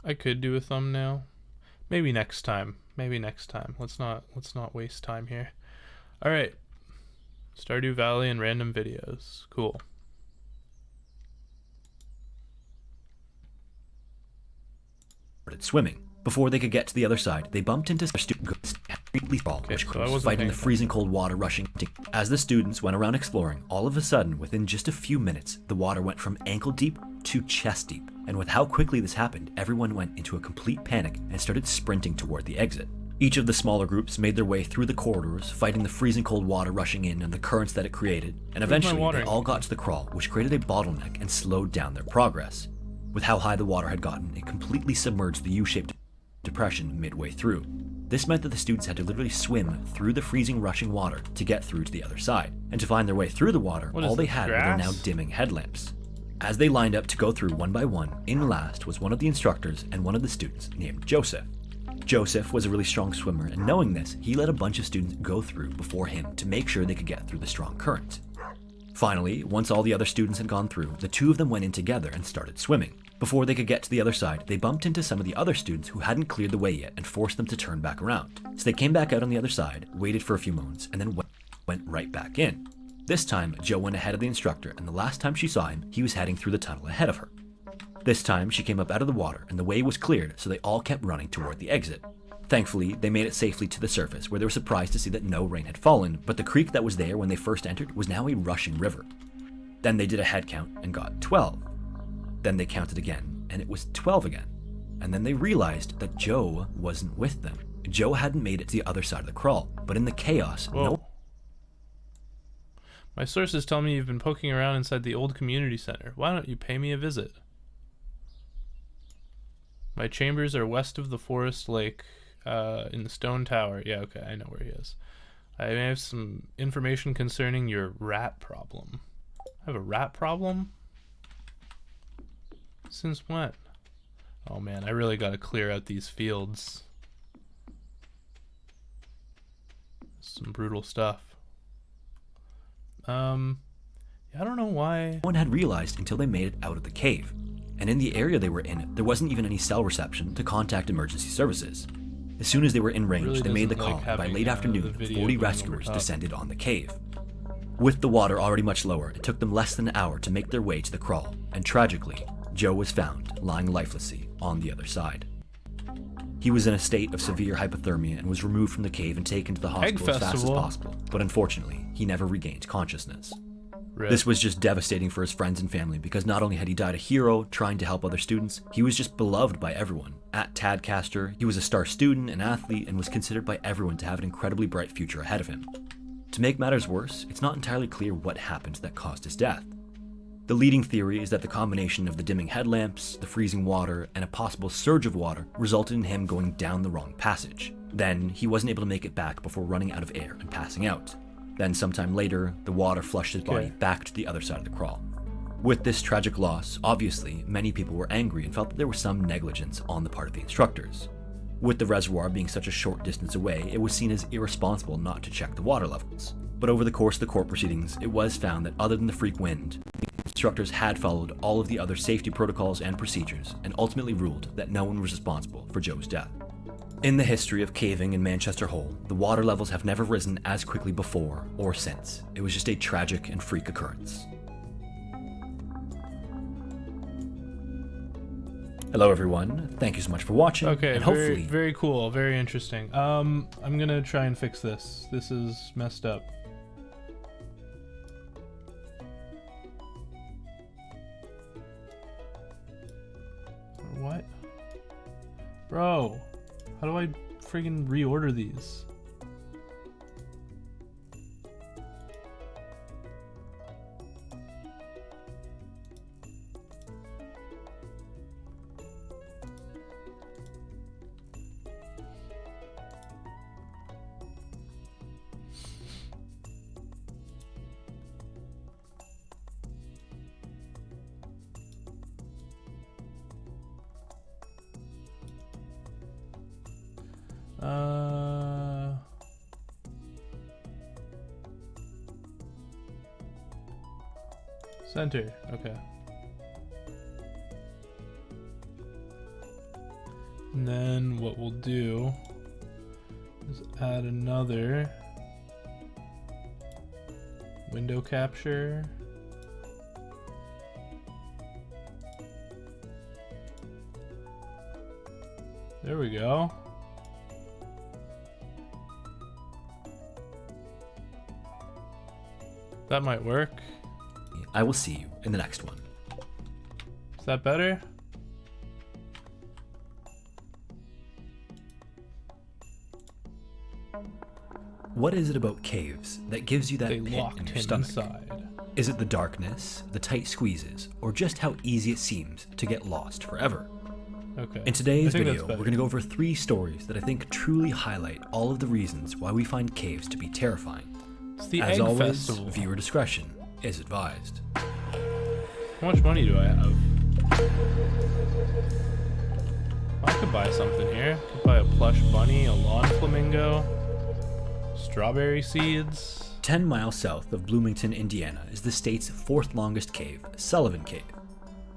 Speaker 1: I could do a thumbnail. Maybe next time. Let's not waste time here. All right. Stardew Valley and random videos. Cool.
Speaker 2: Started swimming. Before they could get to the other side, they bumped into students fighting the freezing cold water rushing. As the students went around exploring, all of a sudden, within just a few minutes, the water went from ankle deep to chest deep. And with how quickly this happened, everyone went into a complete panic and started sprinting toward the exit. Each of the smaller groups made their way through the corridors, fighting the freezing cold water rushing in and the currents that it created, and eventually they all got to the crawl, which created a bottleneck and slowed down their progress. With how high the water had gotten, it completely submerged the U-shaped depression midway through. This meant that the students had to literally swim through the freezing rushing water to get through to the other side. And to find their way through the water, all they had were their now dimming headlamps. As they lined up to go through one by one, in last was one of the instructors and one of the students named Joseph. Joseph was a really strong swimmer, and knowing this, he let a bunch of students go through before him to make sure they could get through the strong current. Finally, once all the other students had gone through, the two of them went in together and started swimming. Before they could get to the other side, they bumped into some of the other students who hadn't cleared the way yet and forced them to turn back around. So they came back out on the other side, waited for a few moments, and then went right back in. This time, Joe went ahead of the instructor, and the last time she saw him, he was heading through the tunnel ahead of her. This time, she came up out of the water, and the way was cleared, so they all kept running toward the exit. Thankfully, they made it safely to the surface, where they were surprised to see that no rain had fallen, but the creek that was there when they first entered was now a rushing river. Then they did a head count and got 12. Then they counted again, and it was 12 again. And then they realized that Joe wasn't with them. Joe hadn't made it to the other side of the crawl, but in the chaos,
Speaker 1: My sources tell me you've been poking around inside the old community center. Why don't you pay me a visit? My chambers are west of the forest lake, in the stone tower. Yeah, okay, I know where he is. I may have some information concerning your rat problem. I have a rat problem? Since when? Oh man, I really gotta clear out these fields. Some brutal stuff. I don't know why.
Speaker 2: No one had realized until they made it out of the cave. And in the area they were in, there wasn't even any cell reception to contact emergency services. As soon as they were in range,
Speaker 1: Really
Speaker 2: they made the
Speaker 1: doesn't
Speaker 2: call,
Speaker 1: like
Speaker 2: and by
Speaker 1: having,
Speaker 2: late afternoon,
Speaker 1: the video
Speaker 2: 40
Speaker 1: going over
Speaker 2: rescuers
Speaker 1: top.
Speaker 2: descended on the cave. With the water already much lower, it took them less than an hour to make their way to the crawl, and tragically, Joe was found lying lifelessly on the other side. He was in a state of severe hypothermia and was removed from the cave and taken to the hospital as fast as
Speaker 1: Festival.
Speaker 2: possible, but unfortunately, he never regained consciousness.
Speaker 1: Rip.
Speaker 2: This was just devastating for his friends and family because not only had he died a hero trying to help other students, he was just beloved by everyone. At Tadcaster, he was a star student and athlete and was considered by everyone to have an incredibly bright future ahead of him. To make matters worse, it's not entirely clear what happened that caused his death. The leading theory is that the combination of the dimming headlamps, the freezing water, and a possible surge of water resulted in him going down the wrong passage. Then, he wasn't able to make it back before running out of air and passing out. Then sometime later, the water flushed his body back to the other side of the crawl. With this tragic loss, obviously, many people were angry and felt that there was some negligence on the part of the instructors. With the reservoir being such a short distance away, it was seen as irresponsible not to check the water levels. But over the course of the court proceedings, it was found that other than the freak wind, the instructors had followed all of the other safety protocols and procedures and ultimately ruled that no one was responsible for Joe's death. In the history of caving in Manchester Hole, the water levels have never risen as quickly before or since. It was just a tragic and freak occurrence. Hello everyone, thank you so much for watching,
Speaker 1: Okay,
Speaker 2: and
Speaker 1: very,
Speaker 2: hopefully...
Speaker 1: very cool, very interesting. I'm gonna try and fix this. This is messed up. What? Bro, how do I friggin' reorder these? Center, okay. And then what we'll do is add another window capture. There we go. That might work.
Speaker 2: I will see you in the next one.
Speaker 1: Is that better?
Speaker 2: What is it about caves that gives you that
Speaker 1: They
Speaker 2: pit in
Speaker 1: locked
Speaker 2: your
Speaker 1: him
Speaker 2: stomach?
Speaker 1: inside.
Speaker 2: Is it the darkness, the tight squeezes, or just how easy it seems to get lost forever?
Speaker 1: Okay.
Speaker 2: In today's
Speaker 1: I think
Speaker 2: video,
Speaker 1: that's
Speaker 2: we're
Speaker 1: better.
Speaker 2: going to go over 3 stories that I think truly highlight all of the reasons why we find caves to be terrifying.
Speaker 1: It's the
Speaker 2: As
Speaker 1: Egg
Speaker 2: always,
Speaker 1: Festival.
Speaker 2: viewer discretion is advised.
Speaker 1: How much money do I have? I could buy something here. I could buy a plush bunny, a lawn flamingo, strawberry seeds.
Speaker 2: 10 miles south of Bloomington, Indiana is the state's 4th longest cave, Sullivan Cave.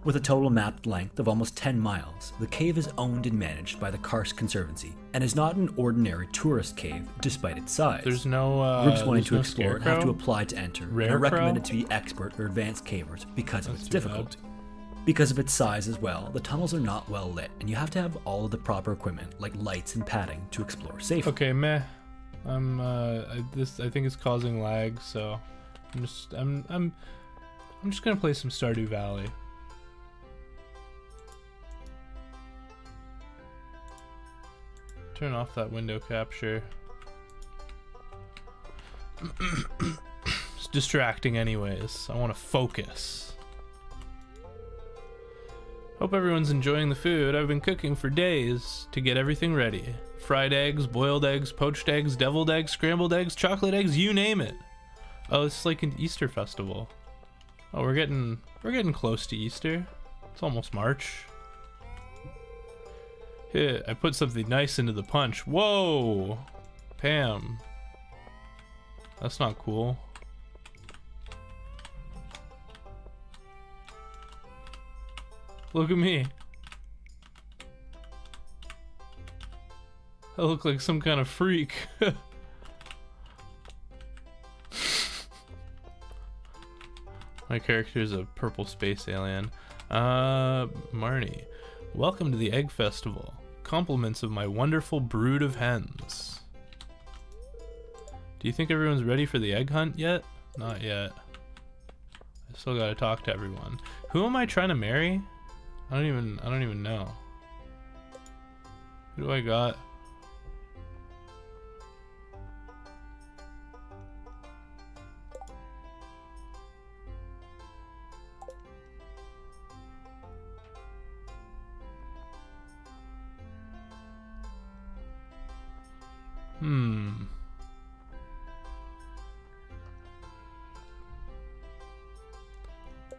Speaker 2: With a total mapped length of almost 10 miles, the cave is owned and managed by the Karst Conservancy and is not an ordinary tourist cave despite its size.
Speaker 1: There's no
Speaker 2: Groups wanting
Speaker 1: there's
Speaker 2: to
Speaker 1: no
Speaker 2: explore it
Speaker 1: scarecrow?
Speaker 2: have to apply to enter and
Speaker 1: Rare
Speaker 2: are
Speaker 1: crow?
Speaker 2: recommended to be expert or advanced cavers because of
Speaker 1: That's
Speaker 2: its
Speaker 1: too bad.
Speaker 2: difficulty. Because of its size as well, the tunnels are not well lit and you have to have all of the proper equipment like lights and padding to explore safely.
Speaker 1: Okay, meh. I think it's causing lag, so I'm just gonna play some Stardew Valley. Turn off that window capture. distracting anyways. I want to focus. Hope everyone's enjoying the food. I've been cooking for days to get everything ready. Fried eggs, boiled eggs, poached eggs, deviled eggs, scrambled eggs, chocolate eggs, you name it. Oh, it's like an Easter festival. Oh, we're getting close to Easter. It's almost March. Yeah, I put something nice into the punch. Whoa! Pam. That's not cool. Look at me. I look like some kind of freak. My character is a purple space alien. Marnie. Welcome to the Egg Festival. Compliments of my wonderful brood of hens. Do you think everyone's ready for the egg hunt yet? Not yet. I still gotta talk to everyone. Who am I trying to marry? I don't even know. Who do I got?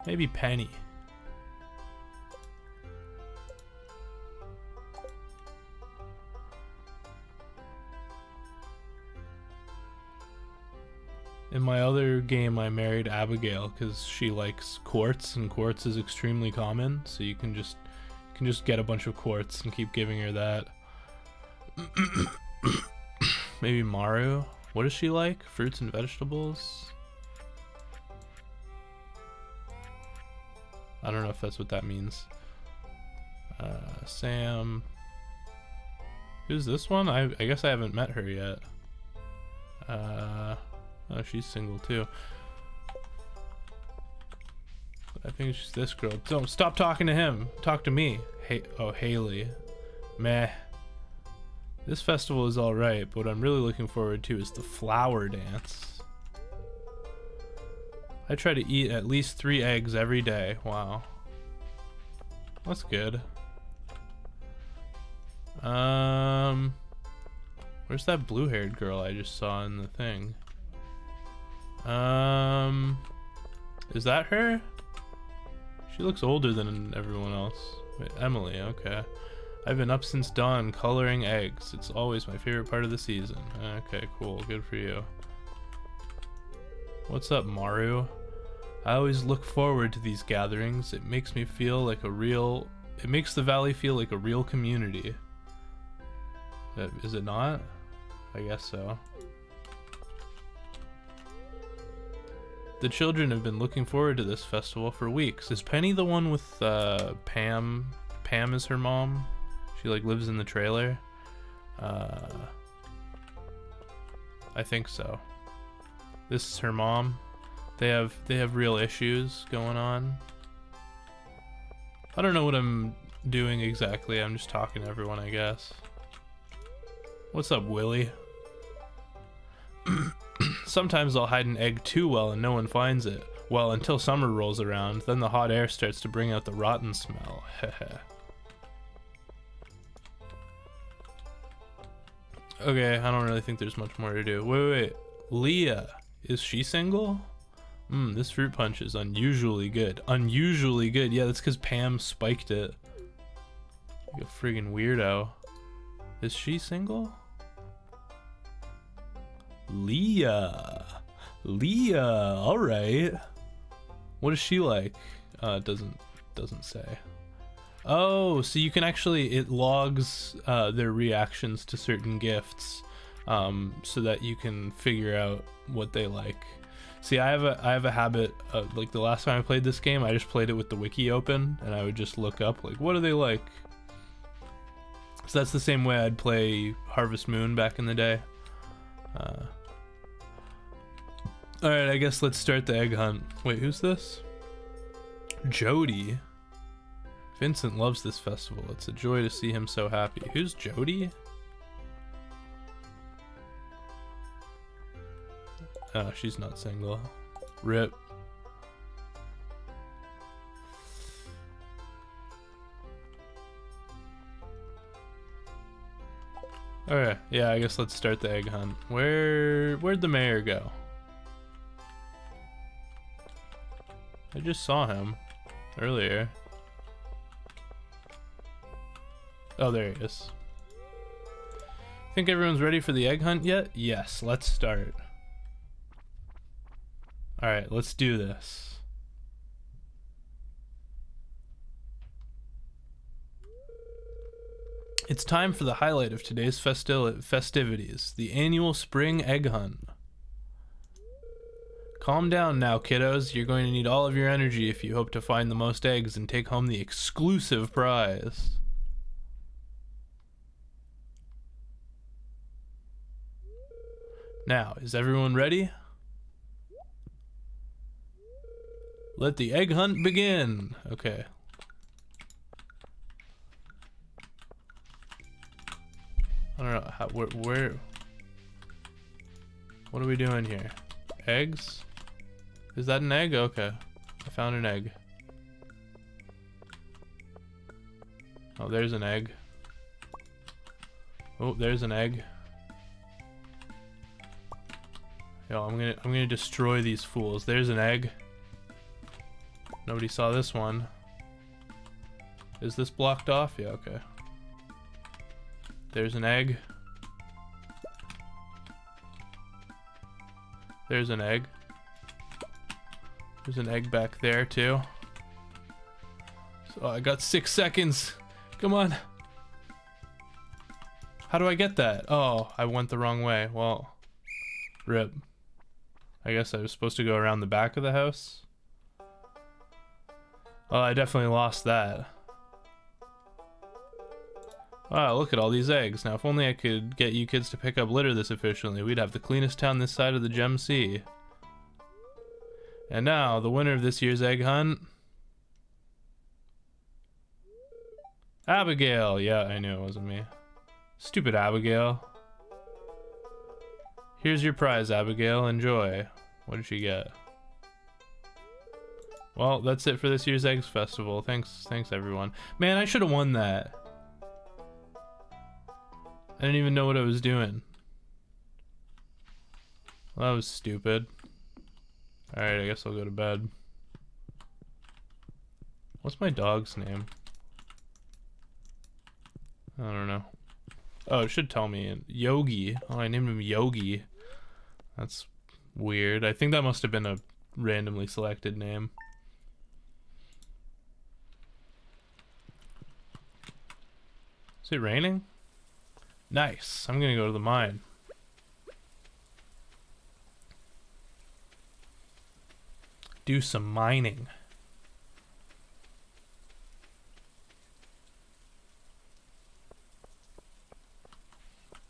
Speaker 1: Maybe Penny. In my other game, I married Abigail because she likes quartz, and quartz is extremely common. So you can just get a bunch of quartz and keep giving her that. Maybe Maru. What does she like? Fruits and vegetables? I don't know if that's what that means. Sam. Who's this one? I guess I haven't met her yet. Oh, she's single too. But I think she's this girl. Don't stop talking to him. Talk to me. Hey, oh, Haley. Meh. This festival is alright, but what I'm really looking forward to is the flower dance. I try to eat at least 3 eggs every day. Wow. That's good. Where's that blue-haired girl I just saw in the thing? Is that her? She looks older than everyone else. Wait, Emily, okay. I've been up since dawn coloring eggs. It's always my favorite part of the season. Okay, cool. Good for you. What's up, Maru? I always look forward to these gatherings. It makes me feel like it makes the valley feel like a real community. Is it not? I guess so. The children have been looking forward to this festival for weeks. Is Penny the one with Pam? Pam is her mom? She like lives in the trailer? I think so. This is her mom. They have real issues going on. I don't know what I'm doing exactly. I'm just talking to everyone, I guess. What's up, Willie? Sometimes I'll hide an egg too well and no one finds it. Well, until summer rolls around, then the hot air starts to bring out the rotten smell. Heh. Okay, I don't really think there's much more to do. Wait. Leah. Is she single? This fruit punch is unusually good. Unusually good. Yeah, that's because Pam spiked it. Like a friggin' weirdo. Is she single? Leah. Alright. What is she like? Doesn't say. Oh, so you can actually, it logs their reactions to certain gifts, so that you can figure out what they like. See, I have a habit of, like, the last time I played this game, I just played it with the wiki open, and I would just look up, like, what do they like? So that's the same way I'd play Harvest Moon back in the day. Alright, I guess let's start the egg hunt. Wait, who's this? Jody. Vincent loves this festival. It's a joy to see him so happy. Who's Jody? Oh, she's not single. Rip. Alright, yeah, I guess let's start the egg hunt. Where'd the mayor go? I just saw him earlier. Oh, there he is. Think everyone's ready for the egg hunt yet? Yes, let's start. Alright, let's do this. It's time for the highlight of today's festivities, the annual spring egg hunt. Calm down now, kiddos. You're going to need all of your energy if you hope to find the most eggs and take home the exclusive prize. Now, is everyone ready? Let the egg hunt begin. Okay. I don't know how, where what are we doing here? Eggs? Is that an egg? Okay. I found an egg. Oh, there's an egg. Oh, there's an egg. Yo, I'm gonna destroy these fools. There's an egg. Nobody saw this one. Is this blocked off? Yeah, okay. There's an egg. There's an egg. There's an egg back there too. So I got 6 seconds. Come on. How do I get that? Oh, I went the wrong way. Well, rip. I guess I was supposed to go around the back of the house. Oh, I definitely lost that. Wow, look at all these eggs. Now, if only I could get you kids to pick up litter this efficiently, we'd have the cleanest town this side of the Gem Sea. And now, the winner of this year's egg hunt... Abigail! Yeah, I knew it wasn't me. Stupid Abigail. Here's your prize, Abigail. Enjoy. What did she get? Well, that's it for this year's Eggs Festival. Thanks everyone. Man, I should have won that. I didn't even know what I was doing. Well, that was stupid. Alright, I guess I'll go to bed. What's my dog's name? I don't know. Oh, it should tell me. Yogi. Oh, I named him Yogi. That's weird. I think that must have been a randomly selected name. Is it raining? Nice. I'm gonna go to the mine. Do some mining.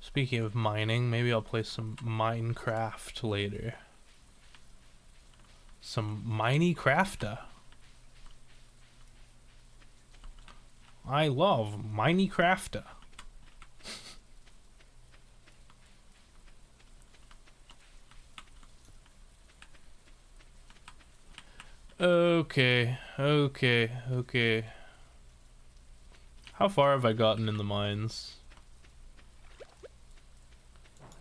Speaker 1: Speaking of mining, maybe I'll play some Minecraft later. Some Minecrafta. I love Minecrafta. Okay. How far have I gotten in the mines?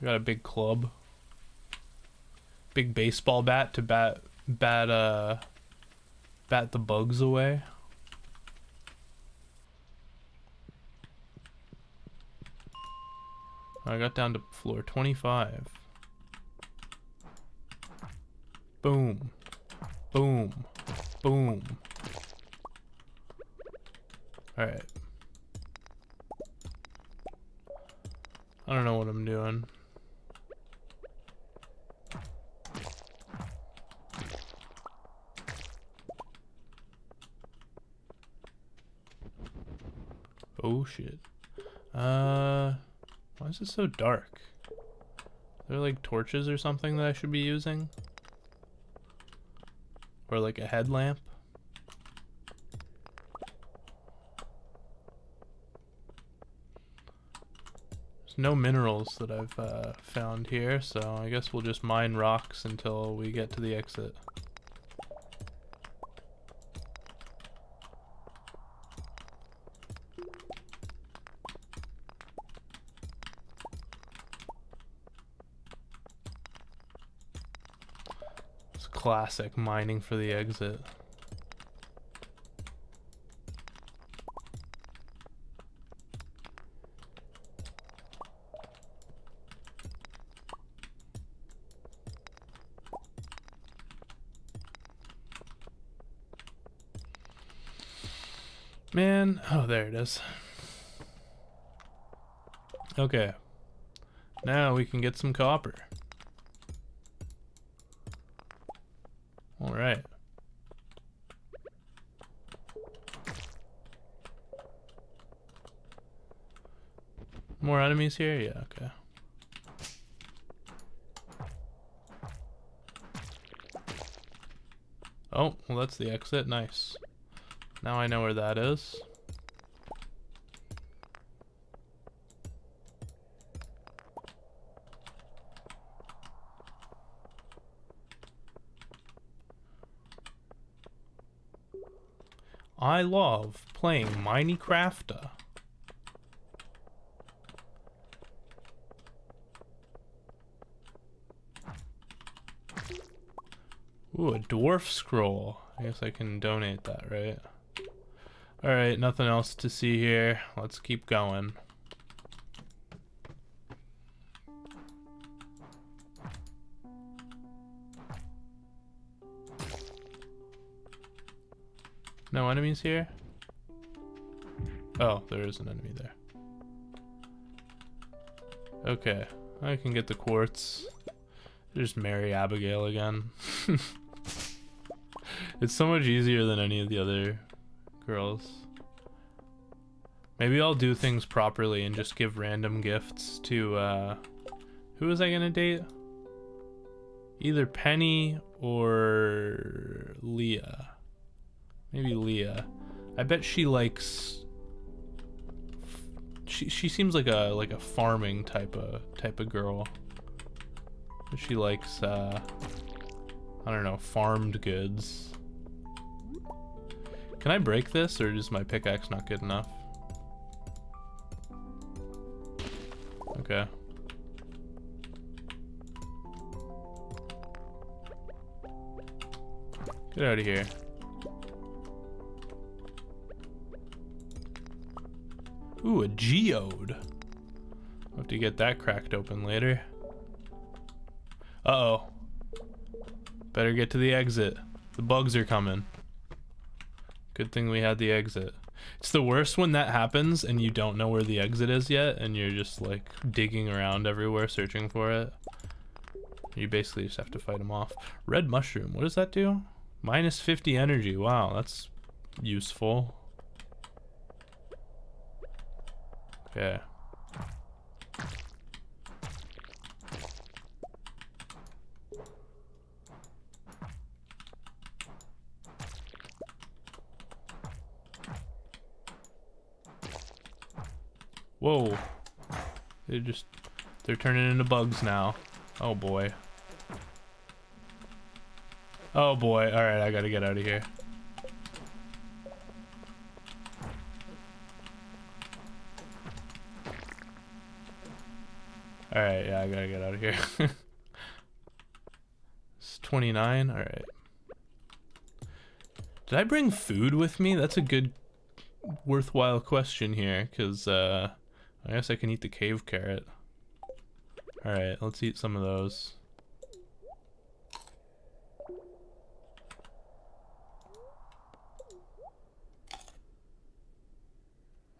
Speaker 1: I got a big club. Big baseball bat to bat the bugs away. I got down to floor 25. Boom. Boom. Boom. Alright. I don't know what I'm doing. Oh shit. Why is it so dark? Are there like torches or something that I should be using? Or like a headlamp? There's no minerals that I've found here, so I guess we'll just mine rocks until we get to the exit. Classic mining for the exit. Man, oh, there it is. Okay. Now we can get some copper. All right. More enemies here? Yeah, okay. Oh, well, that's the exit. Nice. Now I know where that is. I love playing Minecraft. Ooh, a dwarf scroll. I guess I can donate that, right? Alright, nothing else to see here. Let's keep going. No enemies here? Oh, there is an enemy there. Okay, I can get the quartz. Just marry Abigail again. It's so much easier than any of the other girls. Maybe I'll do things properly and just give random gifts to, who was I gonna date? Either Penny or Leah. Maybe Leah. I bet she likes... She seems like a farming type of girl. She likes, I don't know, farmed goods. Can I break this, or is my pickaxe not good enough? Okay. Get out of here. Ooh, a geode. I'll have to get that cracked open later. Uh-oh. Better get to the exit. The bugs are coming. Good thing we had the exit. It's the worst when that happens and you don't know where the exit is yet and you're just like digging around everywhere searching for it. You basically just have to fight them off. Red mushroom, what does that do? Minus 50 energy. Wow, that's useful. Okay. Whoa. They're turning into bugs now. Oh boy. Oh boy. Alright, I gotta get out of here. Alright, yeah, I gotta get out of here. It's 29. Alright. Did I bring food with me? That's a good, worthwhile question here, because, I guess I can eat the cave carrot. Alright, let's eat some of those.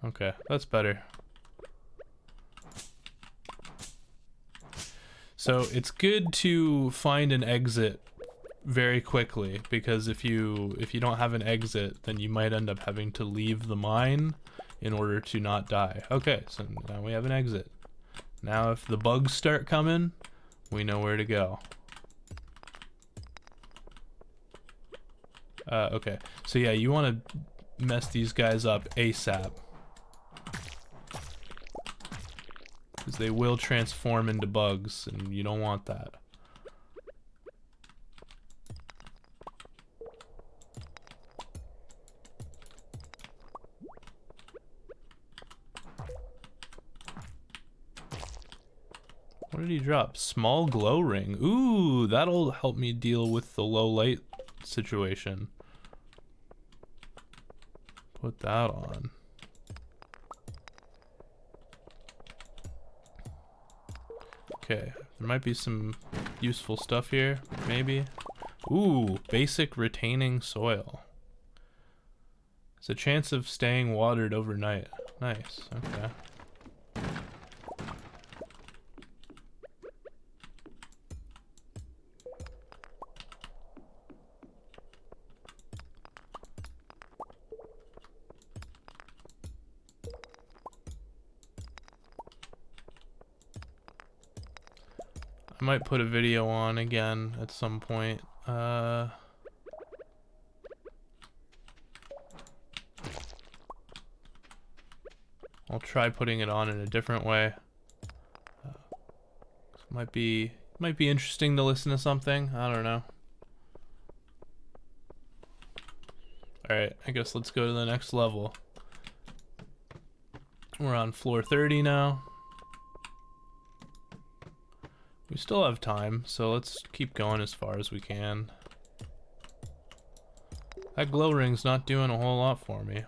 Speaker 1: Okay, that's better. So it's good to find an exit very quickly, because if you don't have an exit, then you might end up having to leave the mine in order to not die. Okay, so now we have an exit. Now if the bugs start coming, we know where to go. Okay, so yeah, you want to mess these guys up ASAP. Because they will transform into bugs, and you don't want that. What What did he drop? Small glow ring. Ooh, that'll help me deal with the low light situation. Put that on. Okay, there might be some useful stuff here, maybe. Ooh, basic retaining soil. It's a chance of staying watered overnight. Nice, okay. I might put a video on again at some point. I'll try putting it on in a different way. Might be interesting to listen to something. I don't know. Alright, I guess let's go to the next level. We're on floor 30 now. We still have time, so let's keep going as far as we can. That glow ring's not doing a whole lot for me.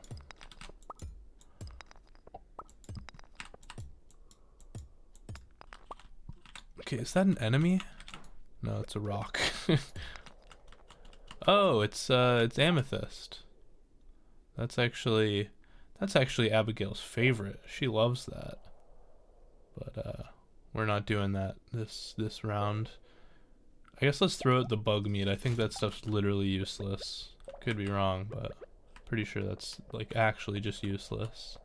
Speaker 1: Okay, is that an enemy? No, it's a rock. Oh, it's amethyst. That's actually Abigail's favorite. She loves that. But we're not doing that this round. I guess let's throw out the bug meat. I think that stuff's literally useless. Could be wrong, but pretty sure that's like actually just useless.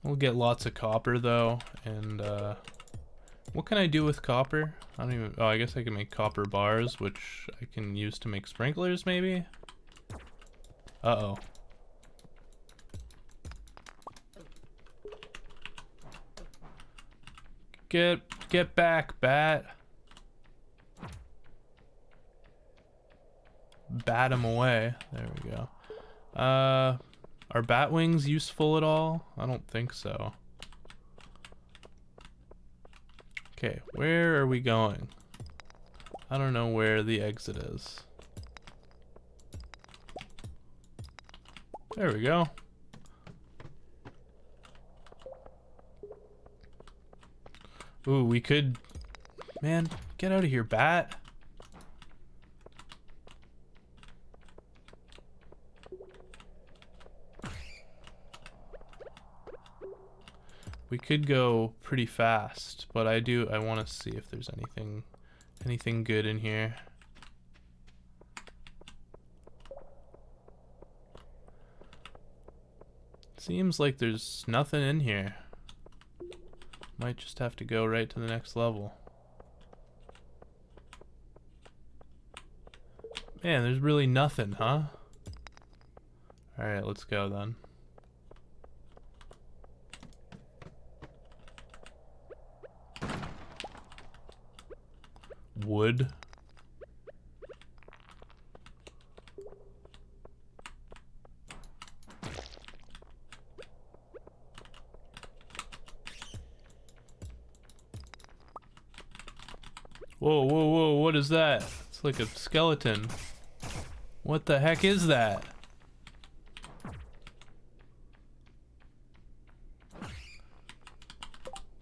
Speaker 1: We'll get lots of copper though, and what can I do with copper? I don't even, oh, I guess I can make copper bars, which I can use to make sprinklers maybe? Uh-oh. Get back, bat. Bat him away. There we go. Are bat wings useful at all? I don't think so. Okay, where are we going? I don't know where the exit is. There we go. Ooh, we could... Man, get out of here, bat. We could go pretty fast, but I want to see if there's anything good in here. Seems like there's nothing in here. Might just have to go right to the next level. Man, there's really nothing, huh? Alright, let's go then. Wood. Whoa, whoa, whoa, what is that? It's like a skeleton. What the heck is that?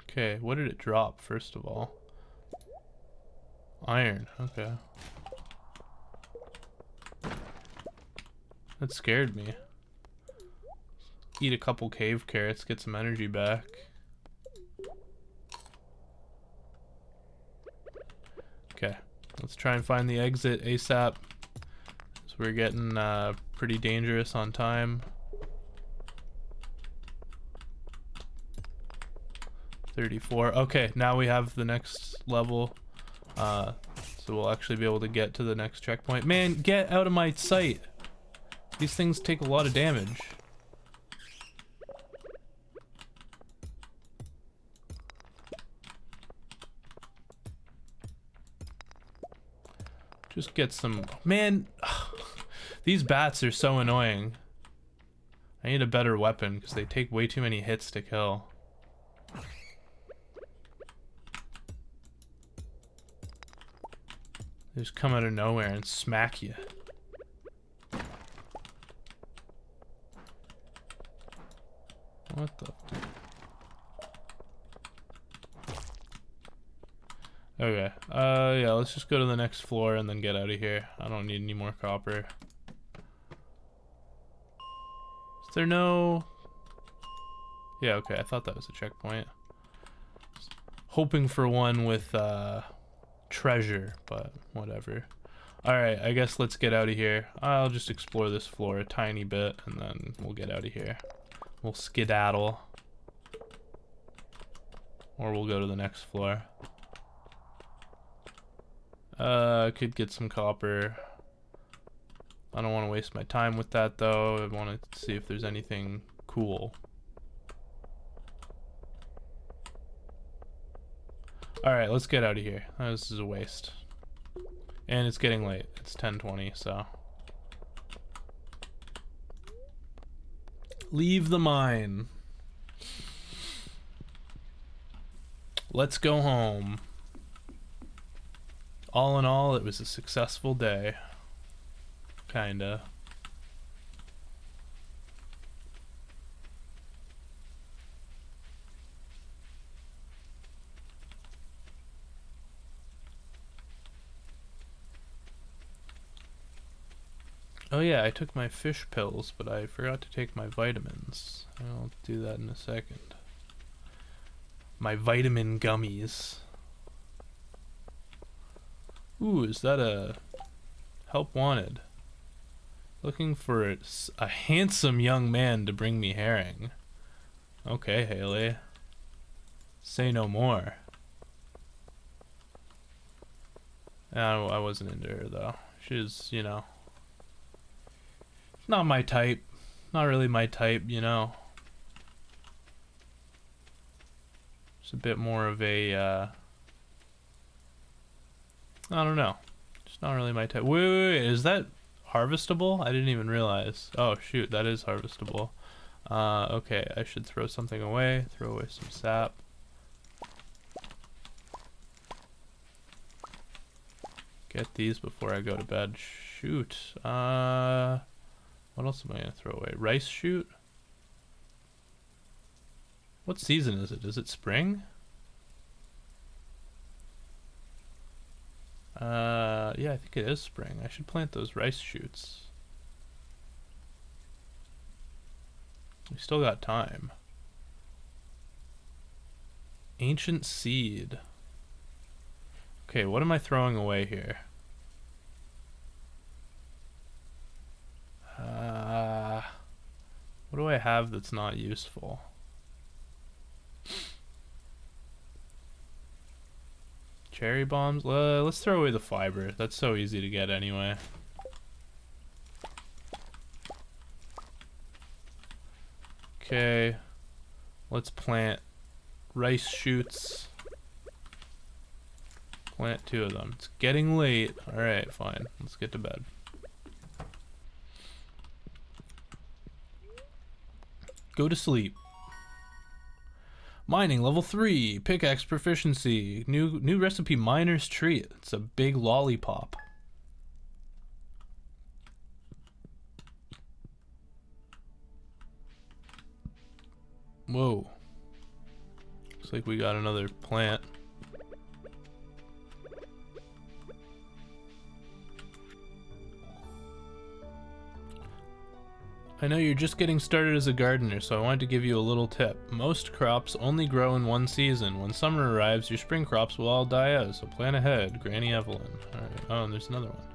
Speaker 1: Okay, what did it drop, first of all? Iron, okay. That scared me. Eat a couple cave carrots, get some energy back. Okay, let's try and find the exit ASAP. So we're getting pretty dangerous on time. 34. Okay, now we have the next level. So we'll actually be able to get to the next checkpoint. Man, get out of my sight! These things take a lot of damage. Just get some... Man! These bats are so annoying. I need a better weapon because they take way too many hits to kill. They just come out of nowhere and smack you. What the? Okay. Yeah, let's just go to the next floor and then get out of here. I don't need any more copper. Is there no... Yeah, okay, I thought that was a checkpoint. Hoping for one with, treasure, but whatever. Alright, I guess let's get out of here. I'll just explore this floor a tiny bit, and then we'll get out of here. We'll skedaddle. Or we'll go to the next floor. I could get some copper. I don't want to waste my time with that though. I want to see if there's anything cool. Alright, let's get out of here. This is a waste. And it's getting late. It's 10:20, so. Leave the mine. Let's go home. All in all, it was a successful day. Kinda. Oh yeah, I took my fish pills, but I forgot to take my vitamins. I'll do that in a second. My vitamin gummies. Ooh, is that a help wanted? Looking for a handsome young man to bring me herring. Okay, Haley. Say no more. I wasn't into her though. She's, you know, not my type. Not really my type, you know. It's a bit more of a, I don't know. It's not really my type. Wait, is that harvestable? I didn't even realize. Oh shoot, that is harvestable. Okay, I should throw something away. Throw away some sap. Get these before I go to bed. Shoot. What else am I gonna throw away? Rice shoot? What season is it? Is it spring? Yeah, I think it is spring. I should plant those rice shoots. We still got time. Ancient seed. Okay, what am I throwing away here? What do I have that's not useful? Cherry bombs? Let's throw away the fiber. That's so easy to get anyway. Okay. Let's plant rice shoots. Plant 2 of them. It's getting late. Alright, fine. Let's get to bed. Go to sleep. Mining level 3. Pickaxe proficiency. New recipe, miner's treat. It's a big lollipop. Whoa. Looks like we got another plant. I know you're just getting started as a gardener, so I wanted to give you a little tip. Most crops only grow in one season. When summer arrives, your spring crops will all die out, so plan ahead. Granny Evelyn. Alright. Oh, and there's another one.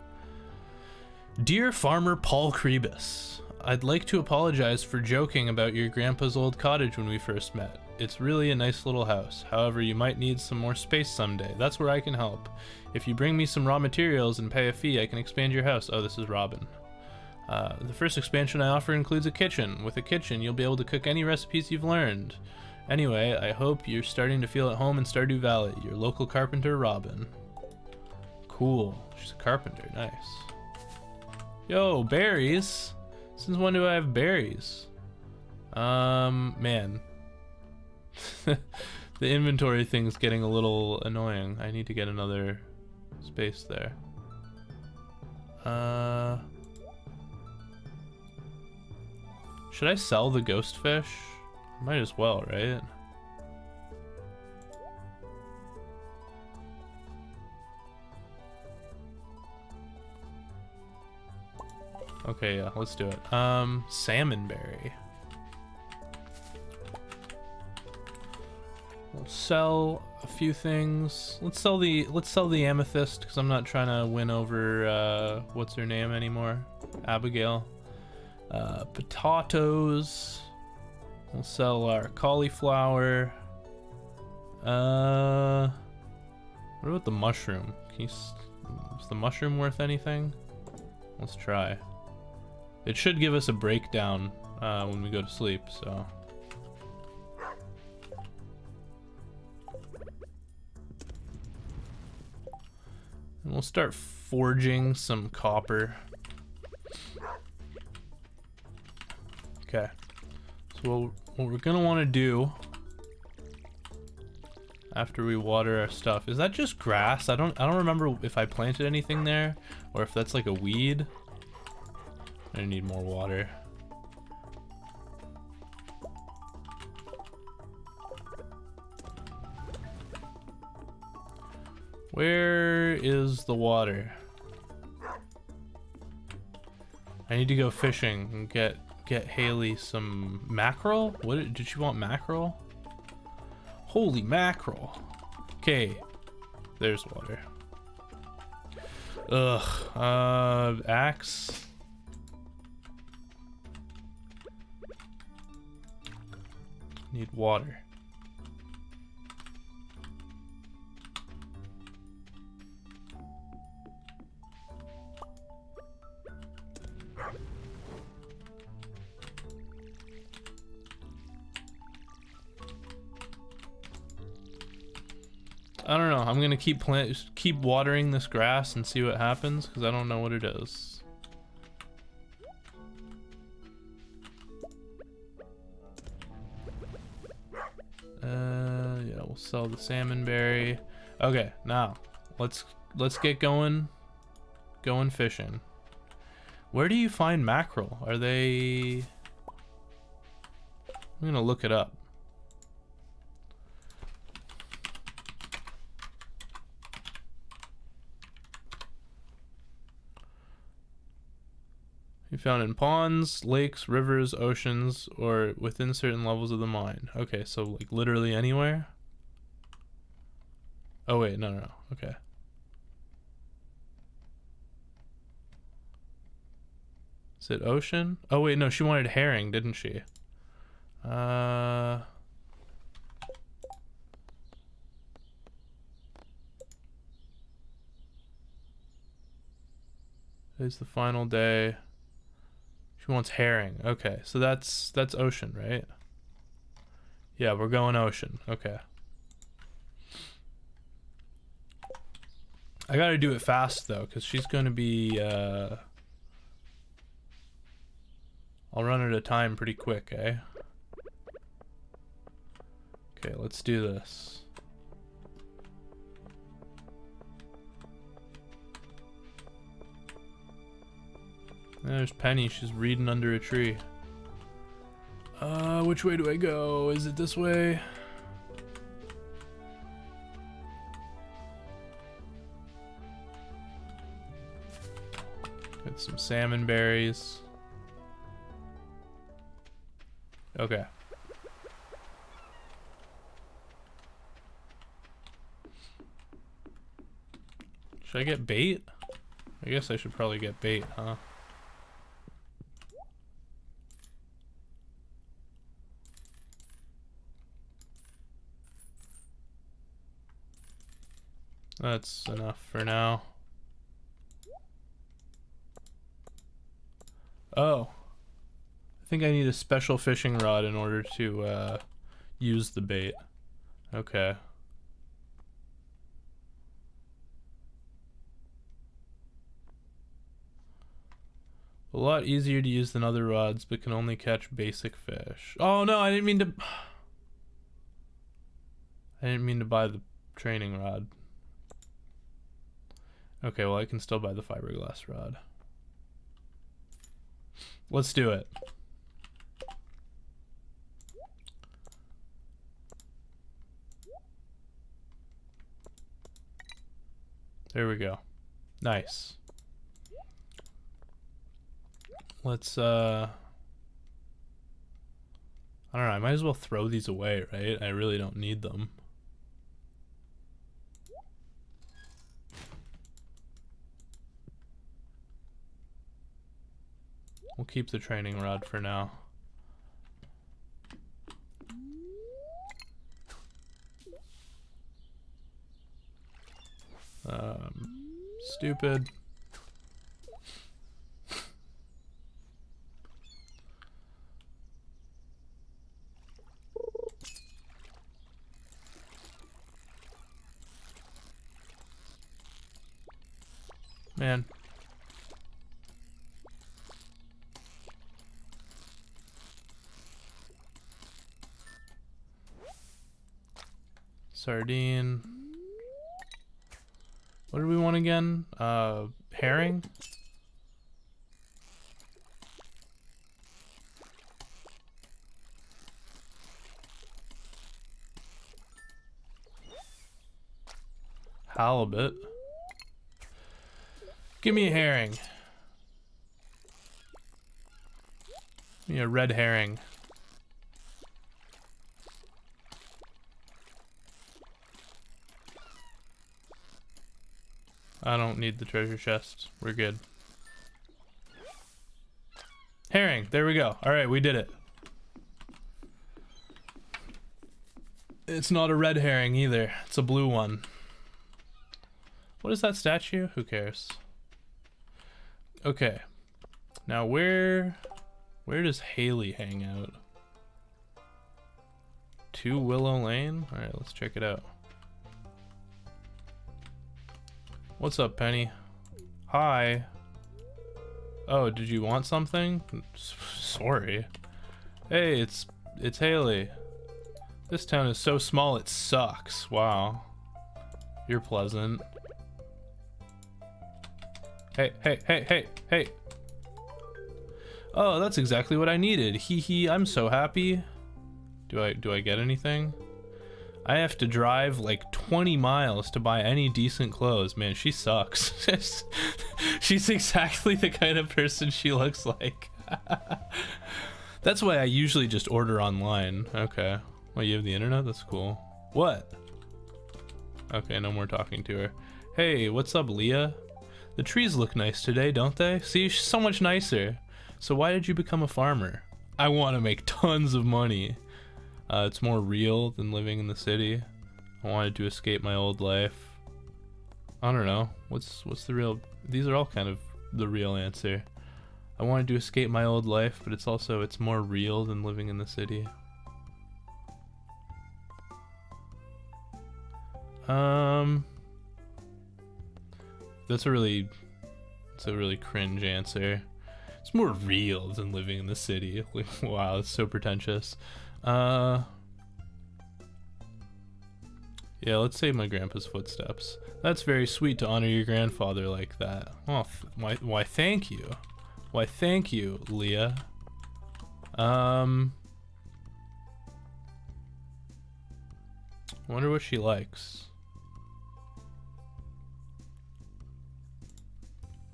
Speaker 1: Dear Farmer Paul Krebus, I'd like to apologize for joking about your grandpa's old cottage when we first met. It's really a nice little house. However, you might need some more space someday. That's where I can help. If you bring me some raw materials and pay a fee, I can expand your house. Oh, this is Robin. The first expansion I offer includes a kitchen. With a kitchen, you'll be able to cook any recipes you've learned. Anyway, I hope you're starting to feel at home in Stardew Valley. Your local carpenter, Robin. Cool. She's a carpenter. Nice. Yo, berries? Since when do I have berries? Man. The inventory thing's getting a little annoying. I need to get another space there. Should I sell the ghost fish? Might as well, right? Okay, yeah, let's do it. Salmonberry. We'll sell a few things. Let's sell the amethyst because I'm not trying to win over what's her name anymore, Abigail. Potatoes. We'll sell our cauliflower. What about the mushroom? Is the mushroom worth anything? Let's try. It should give us a breakdown when we go to sleep, so. And we'll start forging some copper. Okay. So what we're gonna want to do after we water our stuff, is that just grass? I don't remember if I planted anything there or if that's like a weed. I need more water. Where is the water? I need to go fishing and get Haley some mackerel. What did she want? Mackerel? Holy mackerel. Okay, there's water. Ugh. Axe. Need water. I don't know. I'm gonna keep watering this grass and see what happens because I don't know what it is. Yeah, we'll sell the salmonberry. Okay, now let's get going fishing. Where do you find mackerel? Are they? I'm gonna look it up. You found in ponds, lakes, rivers, oceans, or within certain levels of the mine. Okay, so like literally anywhere? Oh wait, no. Okay. Is it ocean? Oh wait, no, she wanted herring, didn't she? It's the final day. She wants herring. Okay, so that's ocean, right? Yeah, we're going ocean. Okay. I gotta do it fast though, because she's gonna be I'll run out of time pretty quick, eh? Okay, let's do this. There's Penny, she's reading under a tree. Which way do I go? Is it this way? Get some salmon berries. Okay. Should I get bait? I guess I should probably get bait, huh? That's enough for now. Oh. I think I need a special fishing rod in order to use the bait. Okay. A lot easier to use than other rods, but can only catch basic fish. Oh no, I didn't mean to... I didn't mean to buy the training rod. Okay, well I can still buy the fiberglass rod. Let's do it. There we go. Nice. Let's I don't know, I might as well throw these away, right? I really don't need them. We'll keep the training rod for now. Stupid. Man. Sardine. What do we want again? Herring? Halibut. Give me a herring. Give me a red herring. I don't need the treasure chest. We're good. Herring. There we go. Alright, we did it. It's not a red herring either. It's a blue one. What is that statue? Who cares? Okay. Now where does Haley hang out? 2 Willow Lane? Alright, let's check it out. What's up, Penny? Hi. Oh, did you want something? Sorry. Hey, it's Haley. This town is so small it sucks. Wow. You're pleasant. Hey, hey, hey, hey, hey. Oh, that's exactly what I needed. Hee hee, I'm so happy. Do I get anything? I have to drive like 20 miles to buy any decent clothes. Man, she sucks. She's exactly the kind of person she looks like. That's why I usually just order online. Okay. Well, you have the internet? That's cool. What? Okay, no more talking to her. Hey, what's up, Leah? The trees look nice today, don't they? See, she's so much nicer. So why did you become a farmer? I want to make tons of money. It's more real than living in the city. I wanted to escape my old life. I don't know. What's the real... These are all kind of the real answer. I wanted to escape my old life, but it's more real than living in the city. That's a really cringe answer. It's more real than living in the city. Wow, it's so pretentious. Yeah, let's say my grandpa's footsteps. That's very sweet to honor your grandfather like that. Oh, why thank you. Why thank you, Leah. Wonder what she likes.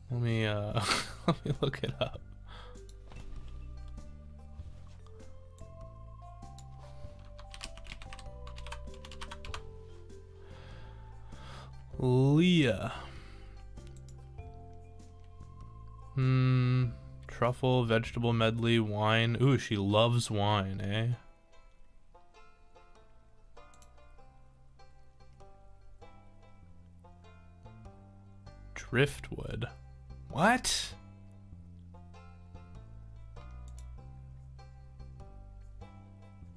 Speaker 1: Let me let me look it up. Leah. Truffle, vegetable medley, wine. Ooh, she loves wine, eh? Driftwood. What?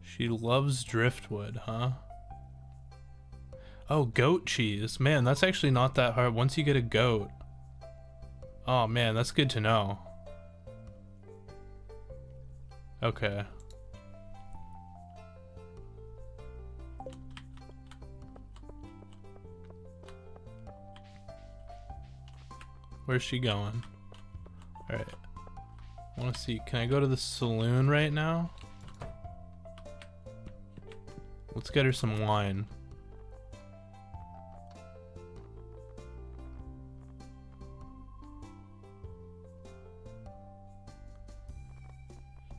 Speaker 1: She loves driftwood, huh? Oh, goat cheese. Man, that's actually not that hard once you get a goat. Oh man, that's good to know. Okay. Where's she going? Alright. I want to see. Can I go to the saloon right now? Let's get her some wine.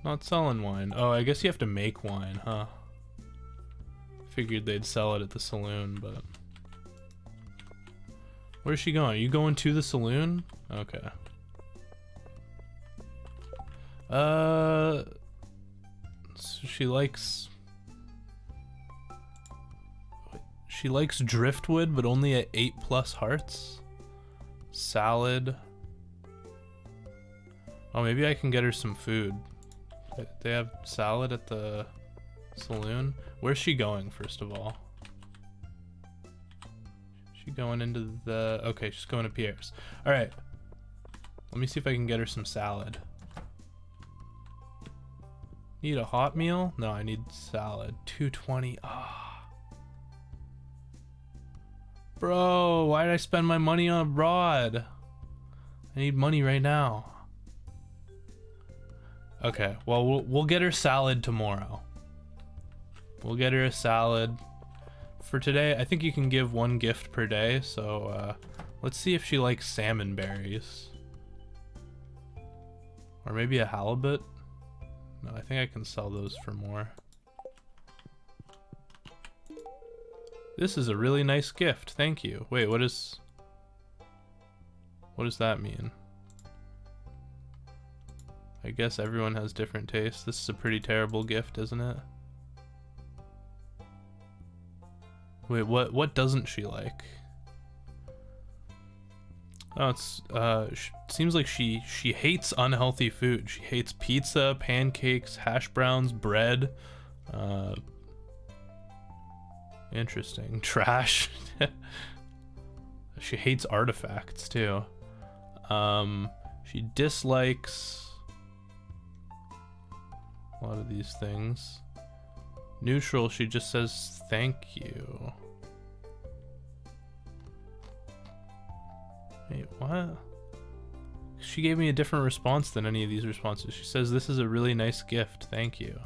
Speaker 1: Not selling wine. Oh, I guess you have to make wine, huh? Figured they'd sell it at the saloon, but... Where's she going? Are you going to the saloon? Okay. So she likes... She likes driftwood, but only at 8+ hearts? Salad. Oh, maybe I can get her some food. They have salad at the saloon. Where's she going, first of all? She going into the... Okay, she's going to Pierre's. Alright. Let me see if I can get her some salad. Need a hot meal? No, I need salad. 220. Ah. Bro, why did I spend my money on abroad? I need money right now. Okay, well, we'll get her salad tomorrow. We'll get her a salad. For today, I think you can give 1 gift per day, so let's see if she likes salmon berries. Or maybe a halibut? No, I think I can sell those for more. This is a really nice gift, thank you. Wait, what does that mean? I guess everyone has different tastes. This is a pretty terrible gift, isn't it? Wait, what doesn't she like? Oh, it's seems like she hates unhealthy food. She hates pizza, pancakes, hash browns, bread. Interesting. Trash. She hates artifacts too. She dislikes a lot of these things. Neutral, she just says thank you. Wait, what? She gave me a different response than any of these responses. She says this is a really nice gift, thank you.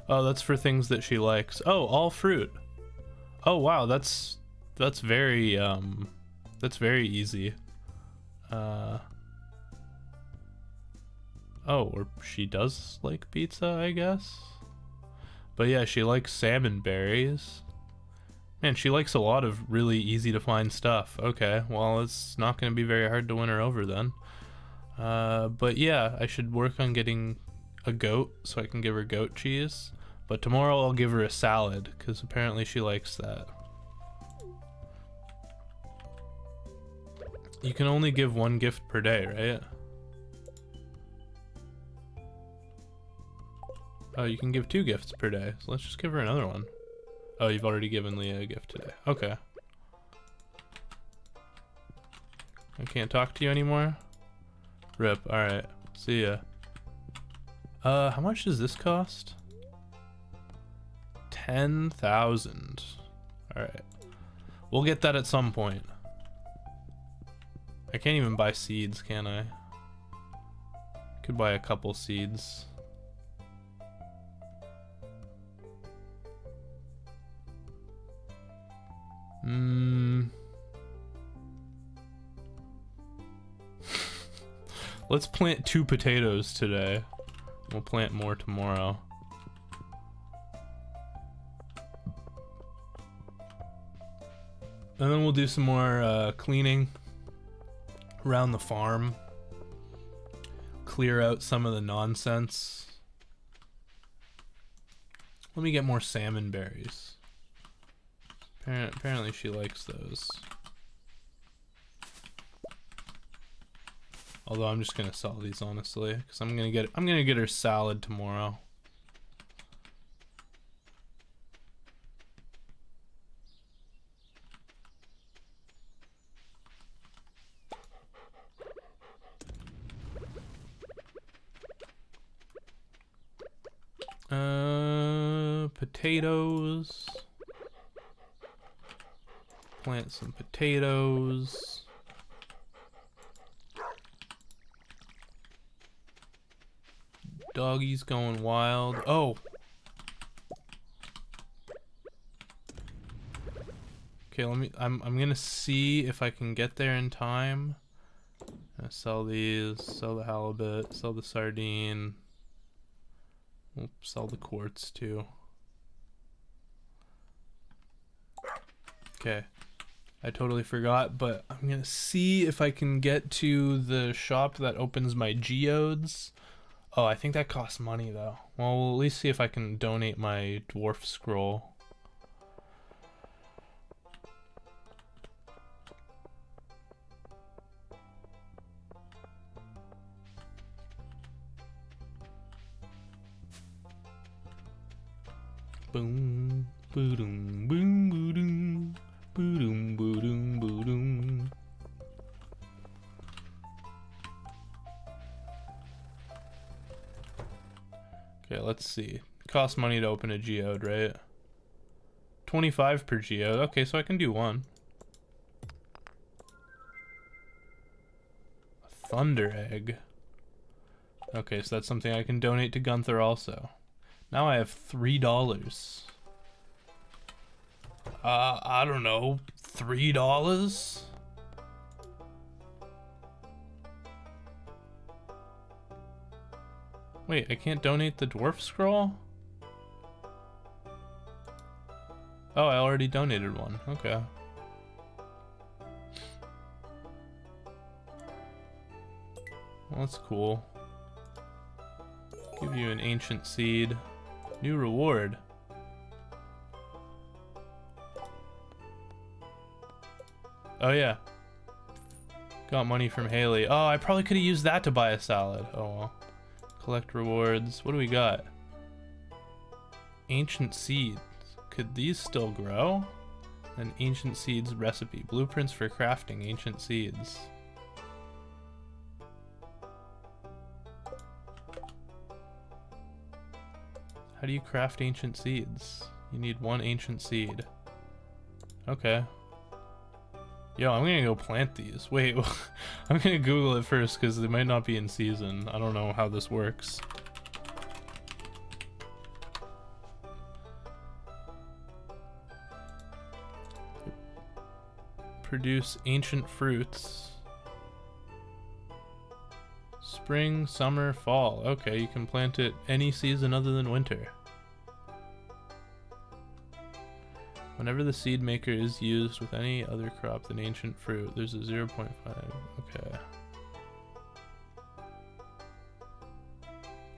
Speaker 1: Oh, that's for things that she likes. Oh, all fruit. Oh wow, that's very easy. Oh, or she does like pizza, I guess. But yeah, she likes salmon berries. Man, she likes a lot of really easy to find stuff. Okay, well, it's not going to be very hard to win her over then. But yeah, I should work on getting a goat so I can give her goat cheese. But tomorrow I'll give her a salad because apparently she likes that. You can only give 1 gift per day, right? Oh, you can give 2 gifts per day. So let's just give her another one. Oh, you've already given Leah a gift today. Okay. I can't talk to you anymore? Rip. Alright. See ya. How much does this cost? 10,000. Alright. We'll get that at some point. I can't even buy seeds, can I? Could buy a couple seeds. Let's plant 2 potatoes today. We'll plant more tomorrow. And then we'll do some more cleaning around the farm. Clear out some of the nonsense. Let me get more salmon berries. Apparently she likes those. Although I'm just gonna sell these honestly, because I'm gonna get her salad tomorrow. Potatoes. Plant some potatoes. Doggy's going wild. Oh. Okay, I'm gonna see if I can get there in time. Sell these, sell the halibut, sell the sardine. We'll sell the quartz too. Okay. I totally forgot, but I'm gonna see if I can get to the shop that opens my geodes. Oh, I think that costs money though. Well, we'll at least see if I can donate my dwarf scroll. Boom, boom, boom, boom, boom, boom, boom. Okay, let's see. Costs money to open a geode, right? 25 per geode. Okay, so I can do one. A thunder egg. Okay, so that's something I can donate to Gunther also. Now I have $3. I don't know, $3? Wait, I can't donate the dwarf scroll? Oh, I already donated one. Okay. Well, that's cool. Give you an ancient seed. New reward. Oh yeah. Got money from Haley. Oh, I probably could have used that to buy a salad. Oh well. Collect rewards. What do we got? Ancient seeds. Could these still grow? An ancient seeds recipe. Blueprints for crafting ancient seeds. How do you craft ancient seeds? You need one ancient seed. Okay. Yo, I'm gonna go plant these. Wait, I'm gonna Google it first because they might not be in season. I don't know how this works. Produce ancient fruits. Spring, summer, fall. Okay, you can plant it any season other than winter. Whenever the seed maker is used with any other crop than ancient fruit, there's a 0.5. Okay.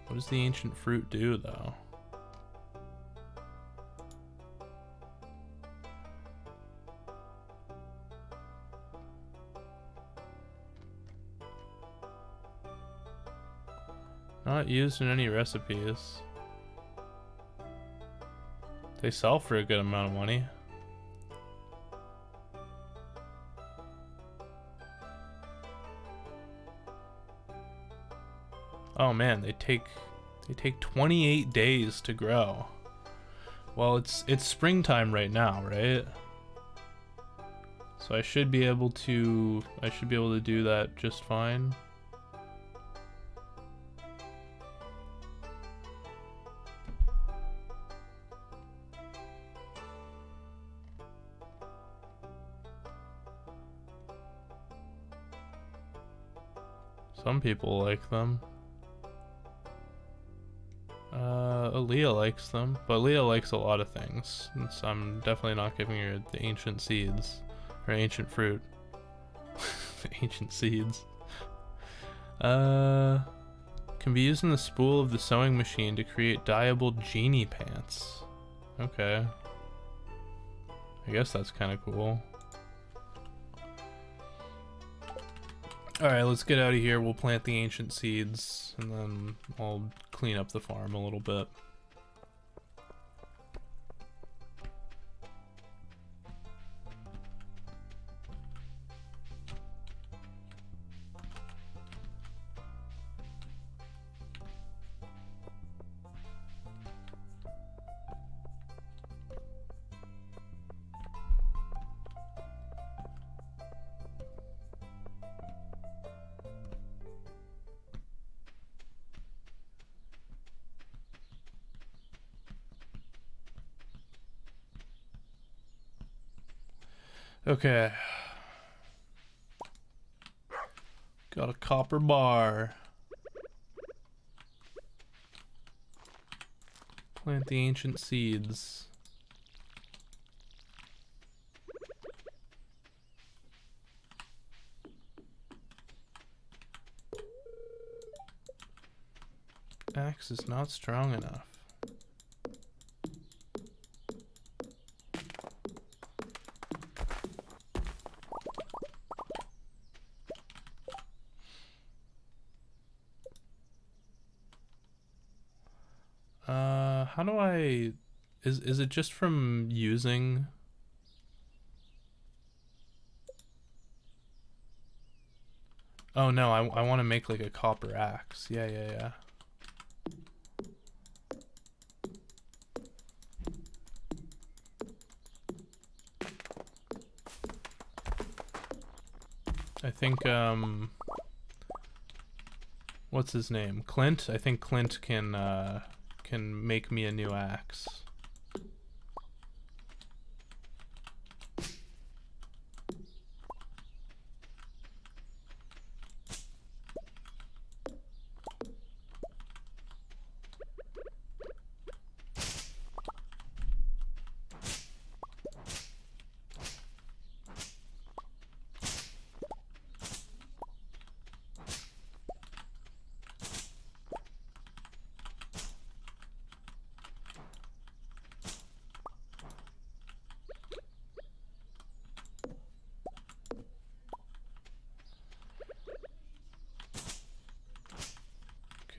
Speaker 1: What does the ancient fruit do, though? Not used in any recipes. They sell for a good amount of money. Oh man, they take 28 days to grow. Well, it's springtime right now, right? So I should be able to do that just fine. Some people like them. Aaliyah likes them, but Aaliyah likes a lot of things, so I'm definitely not giving her the ancient seeds, or ancient fruit. The ancient seeds. Can be used in the spool of the sewing machine to create dyeable genie pants. Okay. I guess that's kind of cool. Alright, let's get out of here. We'll plant the ancient seeds, and then I'll clean up the farm a little bit. Okay. Got a copper bar. Plant the ancient seeds. Axe is not strong enough. How do I... Is it just from using... Oh no, I want to make like a copper axe. Yeah. I think, what's his name? Clint? I think Clint can make me a new axe.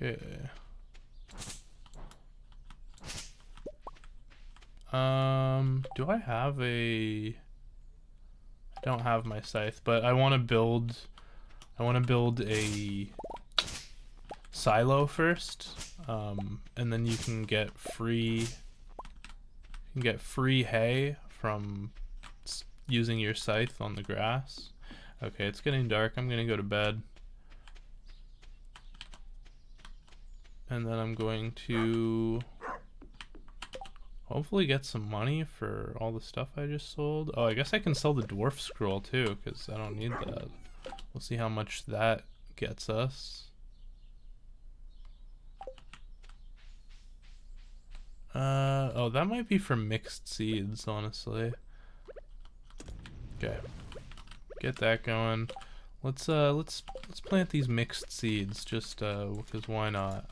Speaker 1: Okay. Do I have a... I don't have my scythe, but I want to build a silo first, and then you can get free hay from using your scythe on the grass. Okay, it's getting dark. I'm gonna go to bed. And then I'm going to hopefully get some money for all the stuff I just sold. Oh, I guess I can sell the dwarf scroll too, because I don't need that. We'll see how much that gets us. Oh, that might be for mixed seeds, honestly. Okay. Get that going. Let's plant these mixed seeds just because why not?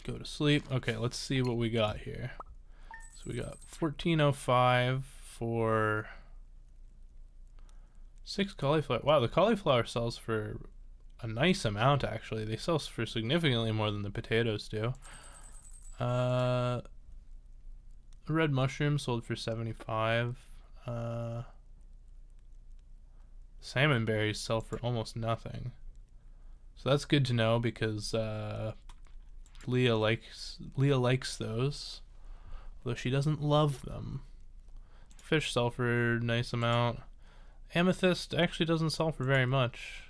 Speaker 1: Go to sleep. Okay, let's see what we got here. So we got 1405 for 6 cauliflower. Wow, the cauliflower sells for a nice amount actually. They sell for significantly more than the potatoes do. Red mushroom sold for 75. Salmon berries sell for almost nothing. So that's good to know because Leah likes those, though she doesn't love them. Fish sell for a nice amount. Amethyst actually doesn't sell for very much,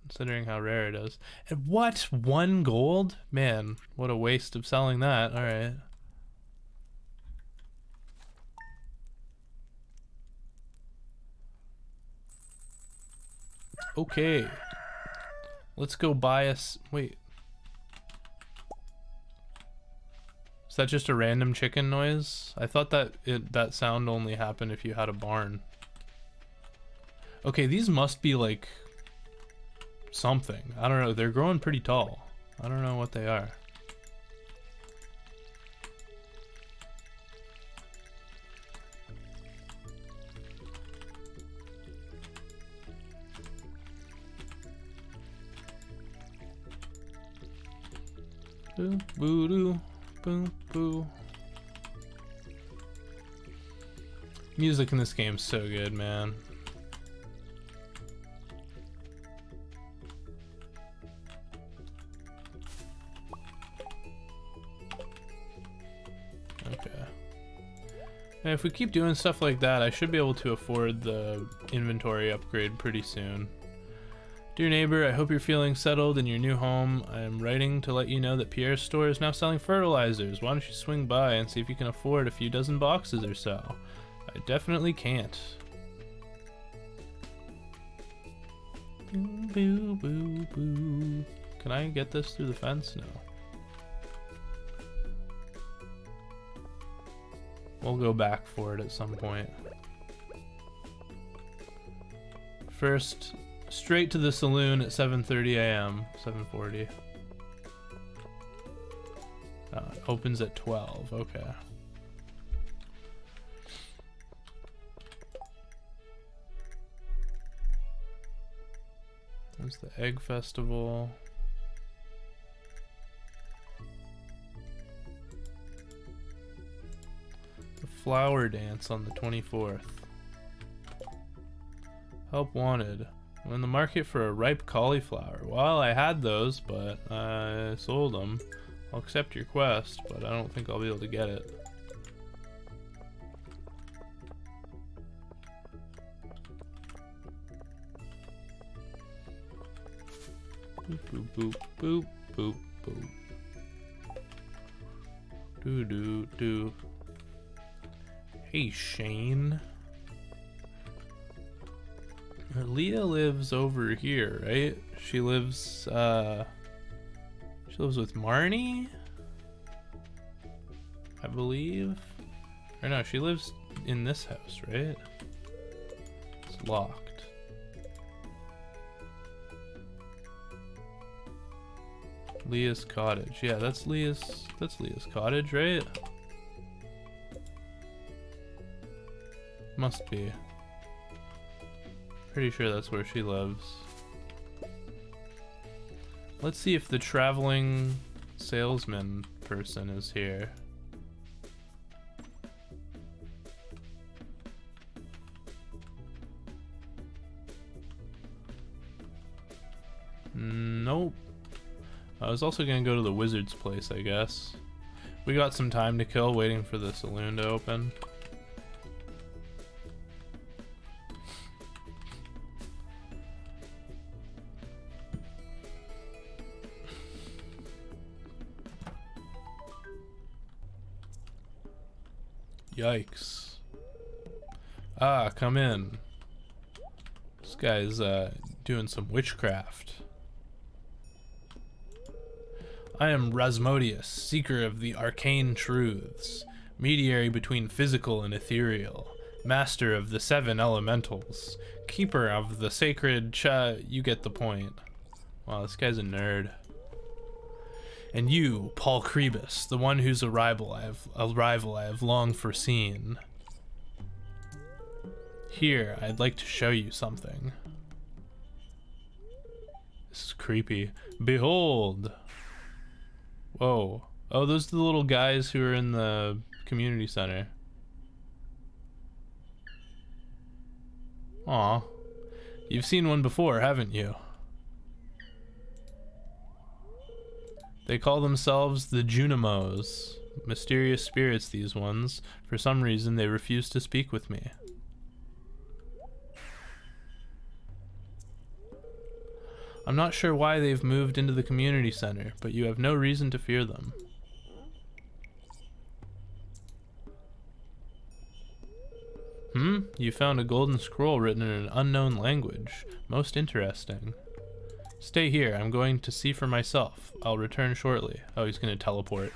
Speaker 1: considering how rare it is. And what? 1 gold? Man, what a waste of selling that. Alright. Okay. Let's go buy us... Wait. Is that just a random chicken noise? I thought that that sound only happened if you had a barn. Okay, these must be like something. I don't know. They're growing pretty tall. I don't know what they are. Boo, boo, doo, boo, boo. Music in this game's so good, man. Okay. And if we keep doing stuff like that, I should be able to afford the inventory upgrade pretty soon. Dear neighbor, I hope you're feeling settled in your new home. I am writing to let you know that Pierre's store is now selling fertilizers. Why don't you swing by and see if you can afford a few dozen boxes or so? I definitely can't. Boo, boo, boo, boo. Can I get this through the fence? No. We'll go back for it at some point. First, straight to the saloon at 7:30 a.m. 7:40. It opens at 12. Okay. There's the egg festival. The flower dance on the 24th. Help wanted. I'm in the market for a ripe cauliflower. Well, I had those, but I sold them. I'll accept your quest, but I don't think I'll be able to get it. Boop, boop, boop, boop, boop, boop. Doo, doo, doo. Hey, Shane. Leah lives over here, right? She lives with Marnie, I believe. Or no, she lives in this house, right? It's locked. Leah's cottage. Yeah, that's Leah's cottage, right? Must be. Pretty sure that's where she lives. Let's see if the traveling salesman person is here. Nope. I was also gonna go to the wizard's place, I guess. We got some time to kill waiting for the saloon to open. Yikes. Ah, come in. This guy's doing some witchcraft. I am Rasmodius, seeker of the arcane truths, mediary between physical and ethereal, master of the 7 elementals, keeper of the sacred you get the point. Wow, this guy's a nerd. And you, Paul Krebus, the one whose arrival I have long foreseen. Here, I'd like to show you something. This is creepy. Behold! Whoa. Oh, those are the little guys who are in the community center. Aw. You've seen one before, haven't you? They call themselves the Junimos. Mysterious spirits, these ones. For some reason, they refuse to speak with me. I'm not sure why they've moved into the community center, but you have no reason to fear them. You found a golden scroll written in an unknown language. Most interesting. Stay here, I'm going to see for myself. I'll return shortly. Oh, he's gonna teleport.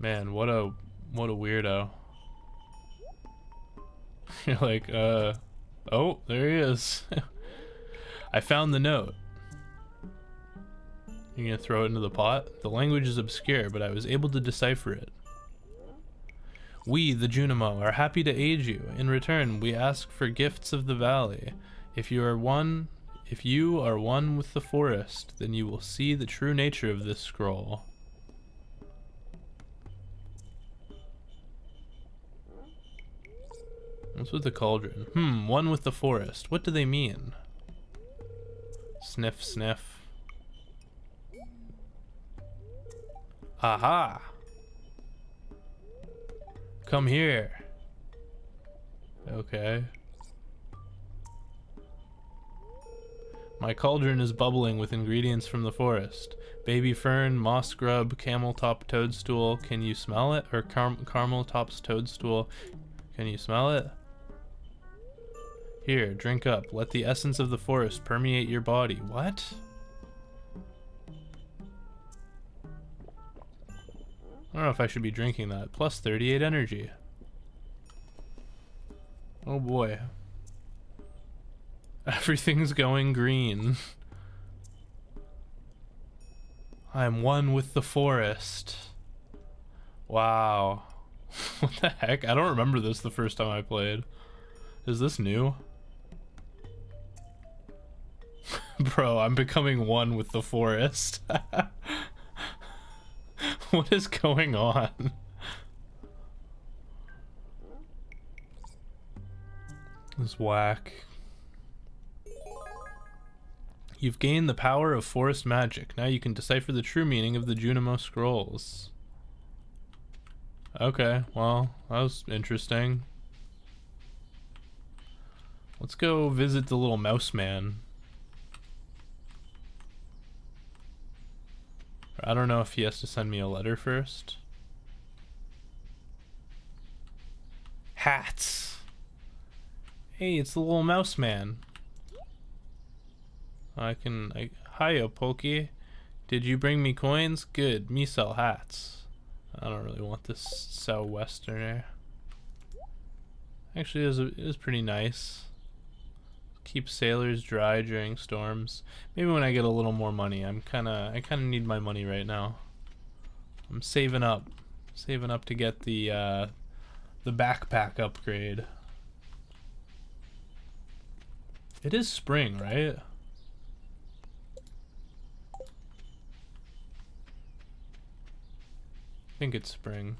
Speaker 1: Man, what a weirdo. You're like, oh, there he is. I found the note. You're gonna throw it into the pot? The language is obscure, but I was able to decipher it. We, the Junimo, are happy to aid you. In return, we ask for gifts of the valley. If you are one with the forest, then you will see the true nature of this scroll. What's with the cauldron? One with the forest. What do they mean? Sniff, sniff. Aha! Come here. Okay. My cauldron is bubbling with ingredients from the forest. Baby fern, moss grub, camel top toadstool. Can you smell it? Or caramel top's toadstool. Can you smell it? Here, drink up. Let the essence of the forest permeate your body. What? I don't know if I should be drinking that. Plus 38 energy. Oh boy. Everything's going green. I'm one with the forest. Wow. What the heck? I don't remember this the first time I played. Is this new? Bro, I'm becoming one with the forest. What is going on? This is whack. You've gained the power of forest magic. Now you can decipher the true meaning of the Junimo scrolls. Okay, well, that was interesting. Let's go visit the little mouse man. I don't know if he has to send me a letter first. Hats. Hey, it's the little mouse man. Hiya, Pokey. Did you bring me coins? Good, me sell hats. I don't really want this southwesterner. Actually, it is pretty nice. Keep sailors dry during storms. Maybe when I get a little more money. I kind of need my money right now. I'm saving up to get the backpack upgrade. It is spring, right? I think it's spring.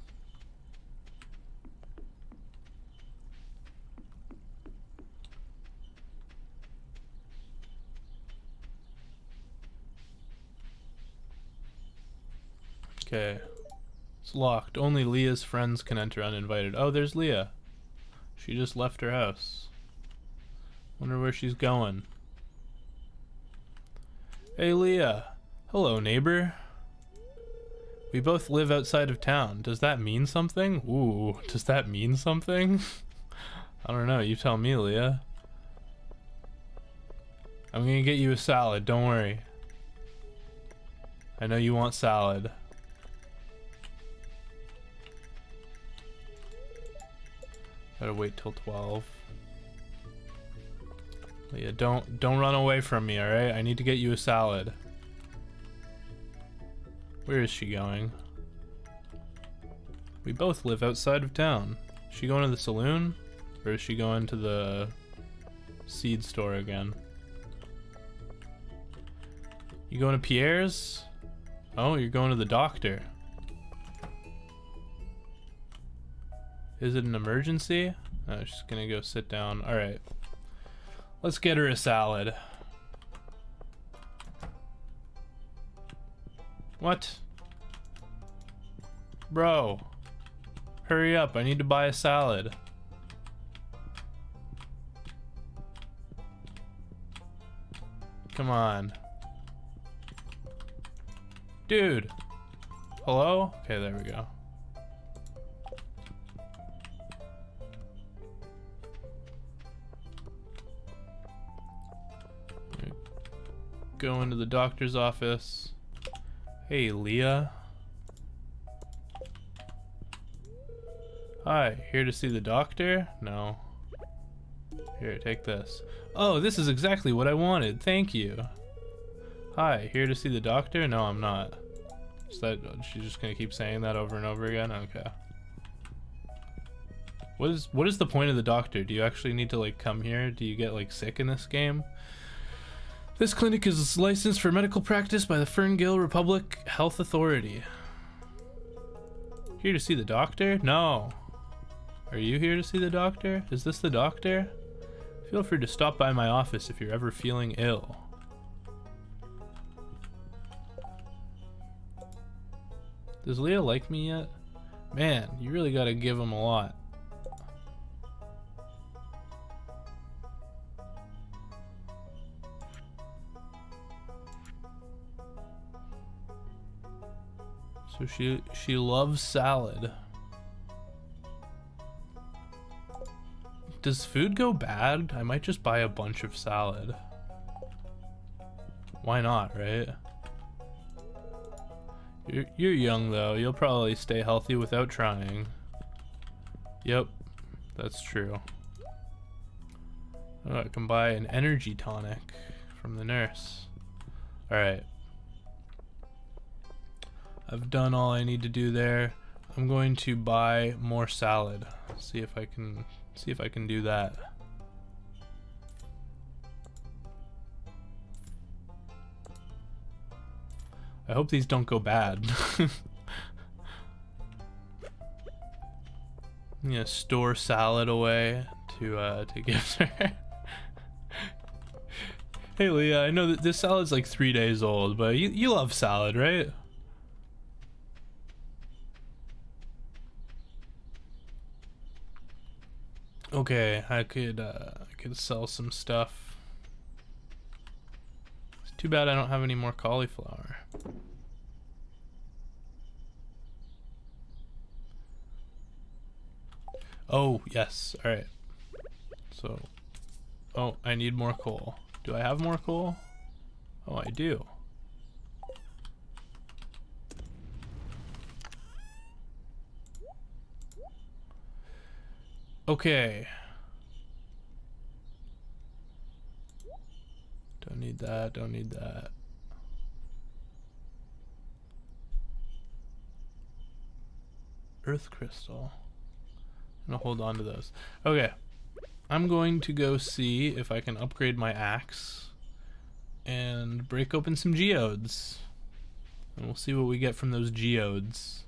Speaker 1: Okay. It's locked. Only Leah's friends can enter uninvited. Oh, there's Leah. She just left her house. Wonder where she's going. Hey, Leah. Hello, neighbor. We both live outside of town. Does that mean something? Ooh, does that mean something? I don't know. You tell me, Leah. I'm gonna get you a salad. Don't worry. I know you want salad. Gotta wait till 12. Leah, don't run away from me, alright? I need to get you a salad. Where is she going? We both live outside of town. Is she going to the saloon? Or is she going to the seed store again? You going to Pierre's? Oh, you're going to the doctor. Is it an emergency? Oh, she's gonna go sit down. Alright. Let's get her a salad. What? Bro. Hurry up, I need to buy a salad. Come on. Dude. Hello? Okay, there we go. Go into the doctor's office. Hey, Leah. Hi, here to see the doctor? No. Here, take this. Oh, this is exactly what I wanted. Thank you. Hi, here to see the doctor? No, I'm not. Is that, she's just gonna keep saying that over and over again? Okay. What is the point of the doctor? Do you actually need to like come here? Do you get like sick in this game? This clinic is licensed for medical practice by the Ferngale Republic Health Authority. Here to see the doctor? No. Are you here to see the doctor? Is this the doctor? Feel free to stop by my office if you're ever feeling ill. Does Leah like me yet? Man, you really gotta give him a lot. So she loves salad. Does food go bad? I might just buy a bunch of salad. Why not, right? You're young though. You'll probably stay healthy without trying. Yep, that's true. Oh, I can buy an energy tonic from the nurse. Alright. I've done all I need to do there. I'm going to buy more salad. See if I can do that. I hope these don't go bad. I'm gonna store salad away to give to her. Hey Leah, I know that this salad's like 3 days old, but you love salad, right? Okay, I could sell some stuff. It's too bad I don't have any more cauliflower. Oh, yes. All right. So, oh, I need more coal. Do I have more coal? Oh, I do. Okay. Don't need that, don't need that. Earth crystal. I'm gonna hold on to those. Okay. I'm going to go see if I can upgrade my axe and break open some geodes. And we'll see what we get from those geodes.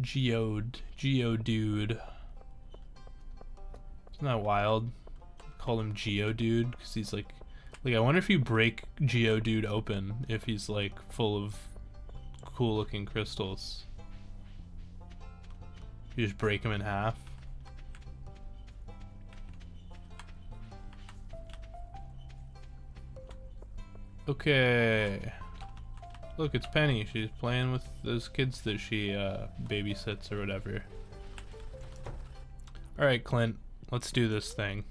Speaker 1: Geodude. Isn't that wild? Call him Geodude because he's like I wonder if you break Geodude open if he's like full of cool looking crystals. You just break him in half. Okay. Look, it's Penny. She's playing with those kids that she babysits or whatever. Alright, Clint. Let's do this thing.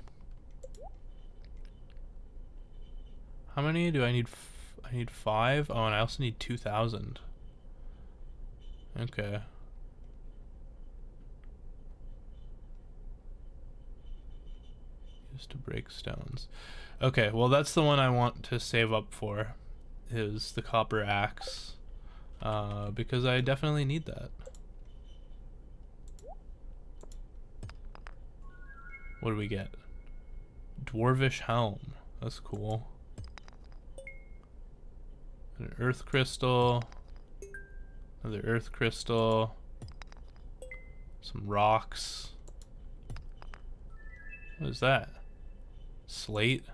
Speaker 1: How many do I need? I need 5. Oh, and I also need 2,000. Okay. Used to break stones. Okay, well that's the one I want to save up for. Is the copper axe. Because I definitely need that. What do we get? Dwarvish helm. That's cool. An earth crystal. Another earth crystal. Some rocks. What is that? Slate.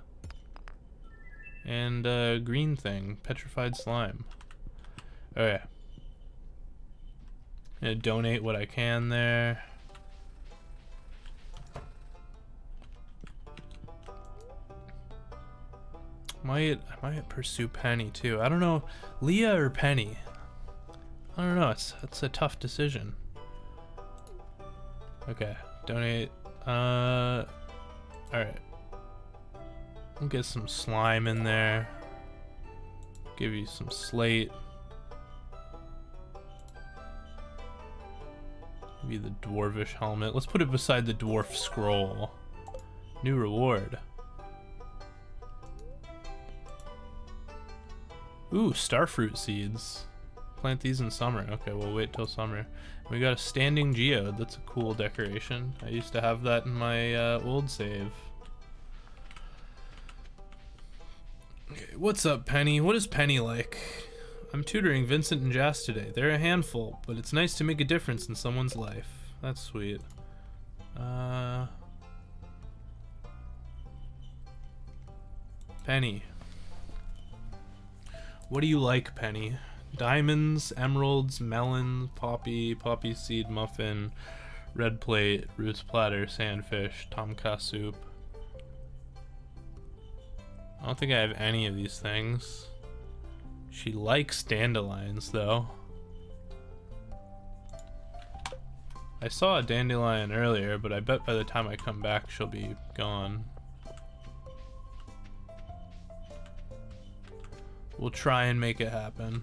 Speaker 1: And green thing. Petrified slime. Okay. I'm gonna donate what I can there. I might pursue Penny too. I don't know, Leah or Penny. I don't know. It's a tough decision. Okay, donate. All right. We'll get some slime in there. Give you some slate. Give Maybe the dwarvish helmet. Let's put it beside the dwarf scroll. New reward. Ooh, starfruit seeds. Plant these in summer. Okay, we'll wait till summer. We got a standing geode. That's a cool decoration. I used to have that in my old save. Okay, what's up, Penny? What is Penny like? I'm tutoring Vincent and Jas today. They're a handful, but it's nice to make a difference in someone's life. That's sweet. Penny. What do you like, Penny? Diamonds, emeralds, melon, poppy seed muffin, red plate, roots platter, sandfish, tomka soup. I don't think I have any of these things. She likes dandelions, though. I saw a dandelion earlier, but I bet by the time I come back, she'll be gone. We'll try and make it happen.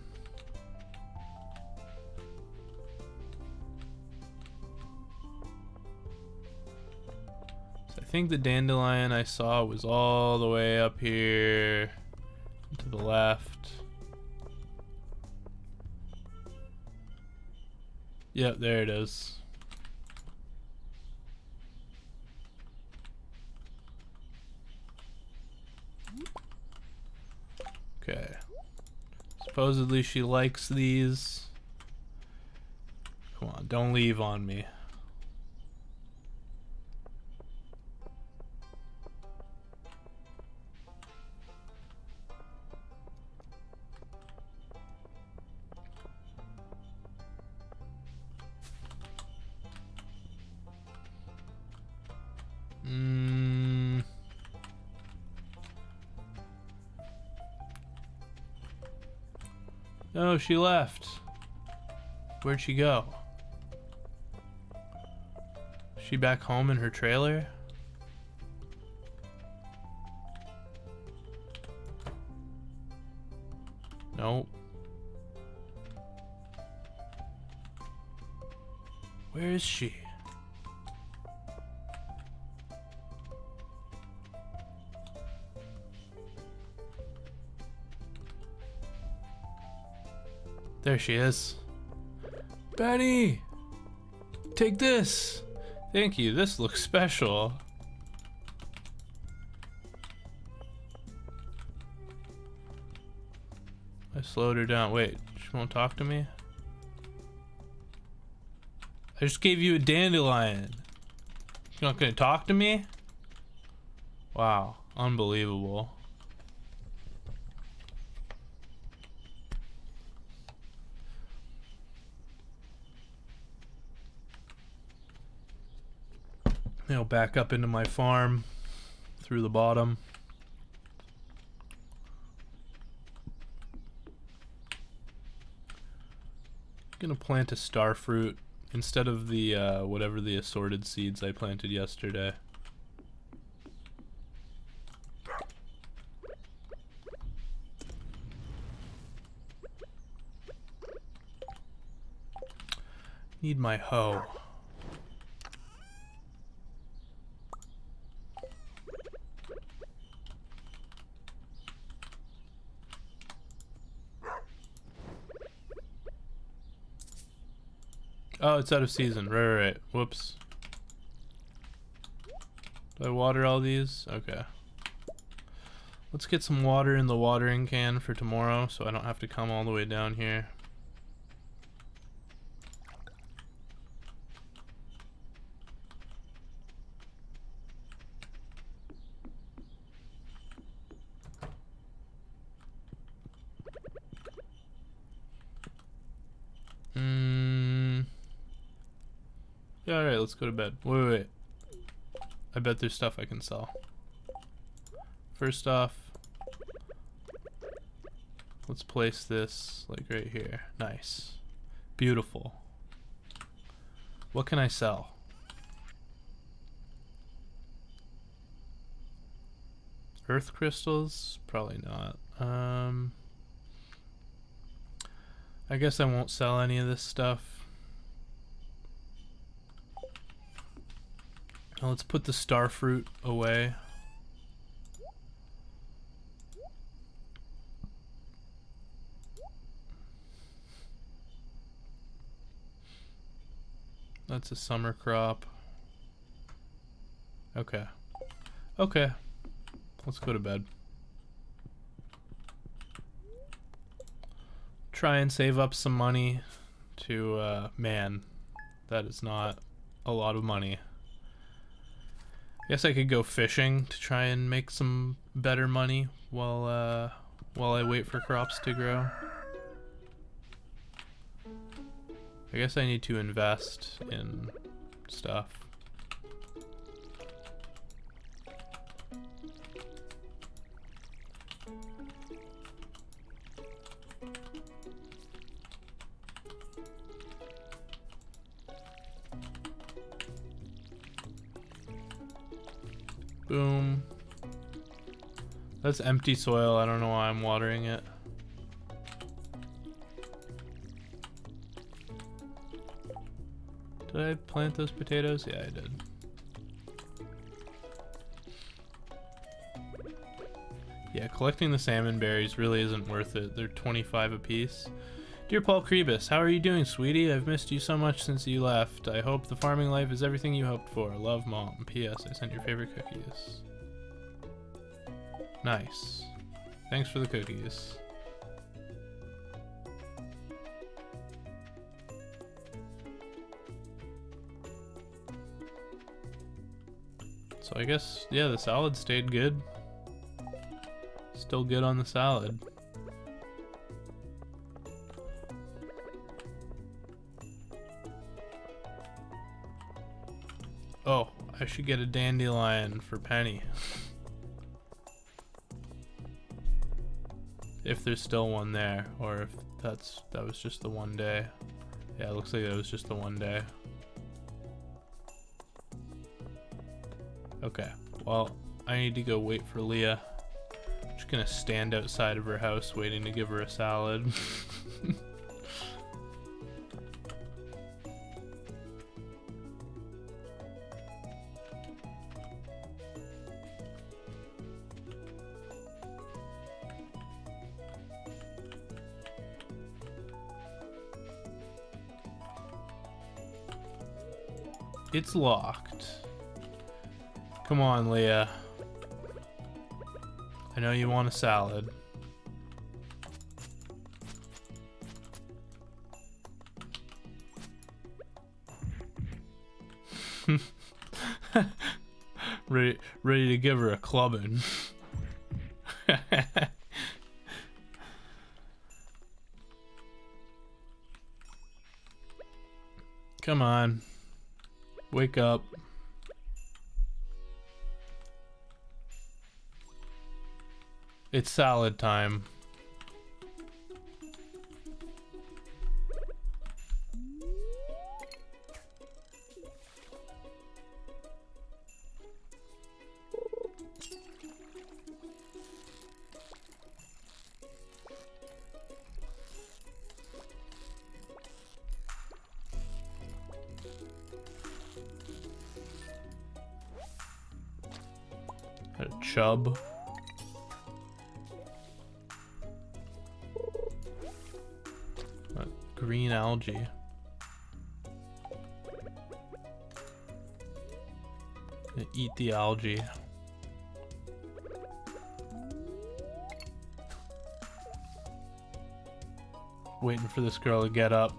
Speaker 1: So I think the dandelion I saw was all the way up here to the left. Yep, there it is. Okay. Supposedly she likes these. Come on, don't leave on me. Oh, she left. Where'd she go? Is she back home in her trailer? Nope. Where is she? There she is. Benny! Take this! Thank you, this looks special. I slowed her down. Wait, she won't talk to me? I just gave you a dandelion. You're not gonna talk to me? Wow, unbelievable. I'll back up into my farm through the bottom. Gonna plant a starfruit instead of the whatever the assorted seeds I planted yesterday. Need my hoe. Oh, it's out of season. Right. Whoops. Do I water all these? Okay. Let's get some water in the watering can for tomorrow so I don't have to come all the way down here. Yeah, alright, let's go to bed. Wait. I bet there's stuff I can sell. First off, let's place this like right here. Nice. Beautiful. What can I sell? Earth crystals? Probably not. I guess I won't sell any of this stuff. Now let's put the star fruit away. That's a summer crop. Okay. Okay. Let's go to bed. Try and save up some money to, man, that is not a lot of money. Guess I could go fishing to try and make some better money while I wait for crops to grow. I guess I need to invest in stuff. Boom. That's empty soil. I don't know why I'm watering it. Did I plant those potatoes? Yeah, I did. Yeah, collecting the salmon berries really isn't worth it. They're 25 a piece. Dear Paul Krebus, how are you doing, sweetie? I've missed you so much since you left. I hope the farming life is everything you hoped for. Love, Mom. P.S. I sent your favorite cookies. Nice. Thanks for the cookies. So I guess, yeah, the salad stayed good. Still good on the salad. Oh, I should get a dandelion for Penny. If there's still one there, or if that was just the one day. Yeah, it looks like it was just the one day. Okay, well, I need to go wait for Leah. I'm just gonna stand outside of her house waiting to give her a salad. It's locked. Come on, Leah. I know you want a salad. ready to give her a clubbing. Come on. Wake up. It's salad time. A chub. Green algae. Gonna eat the algae. Waiting for this girl to get up.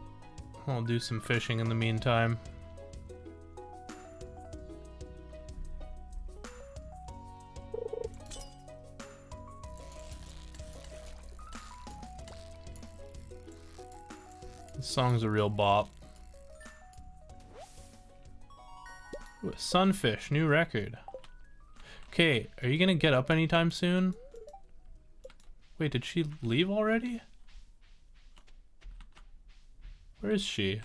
Speaker 1: I'll do some fishing in the meantime. This song's a real bop. Ooh, sunfish, new record. Okay, are you gonna get up anytime soon? Wait, did she leave already? Where is she?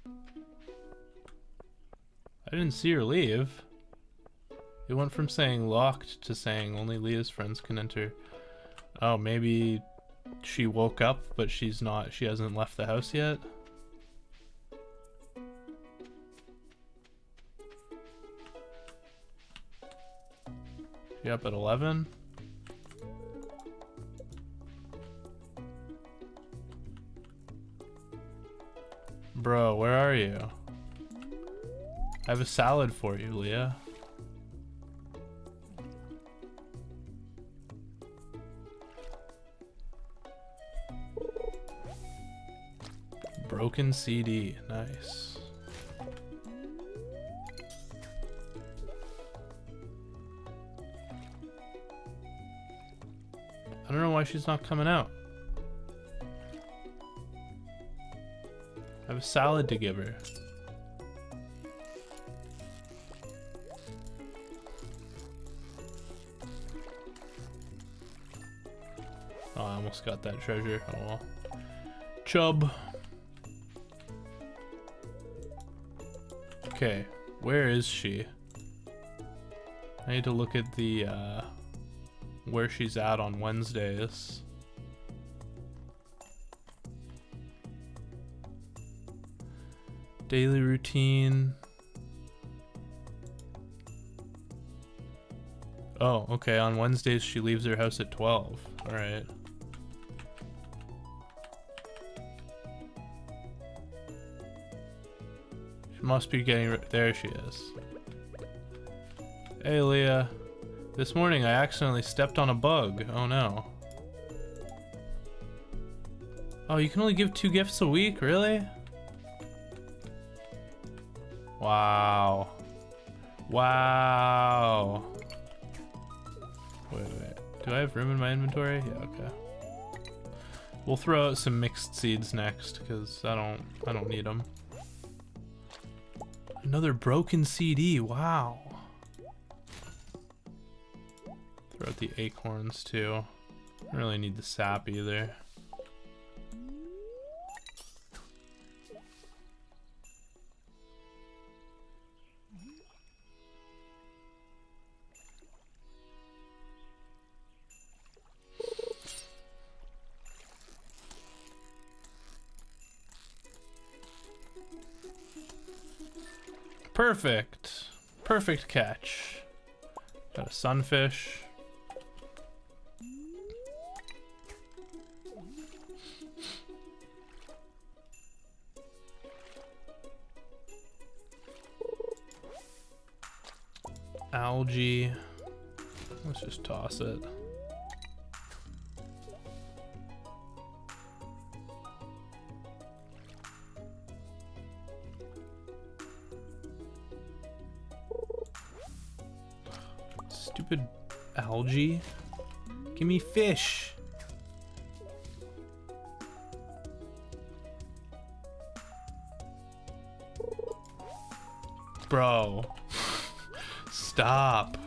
Speaker 1: I didn't see her leave. It went from saying locked to saying only Leah's friends can enter. Oh, maybe she woke up, but she's not. She hasn't left the house yet. She up at 11? Bro, where are you? I have a salad for you, Leah. Broken CD, nice. I don't know why she's not coming out. I have a salad to give her. Oh, I almost got that treasure. Oh well. Chub. Okay, where is she? I need to look at the where she's at on Wednesdays. Daily routine. Oh, okay, on Wednesdays she leaves her house at 12. Alright. She must be getting there she is. Hey Leah. This morning I accidentally stepped on a bug. Oh no. Oh, you can only give 2 gifts a week? Really? Wow. Wow. Wait. Do I have room in my inventory? Yeah, okay. We'll throw out some mixed seeds next, because I don't need them. Another broken CD, wow. Throw out the acorns too. I don't really need the sap either. Perfect. Perfect catch. Got a sunfish. Algae. Let's just toss it. Stupid algae. Give me fish. Bro. Stop.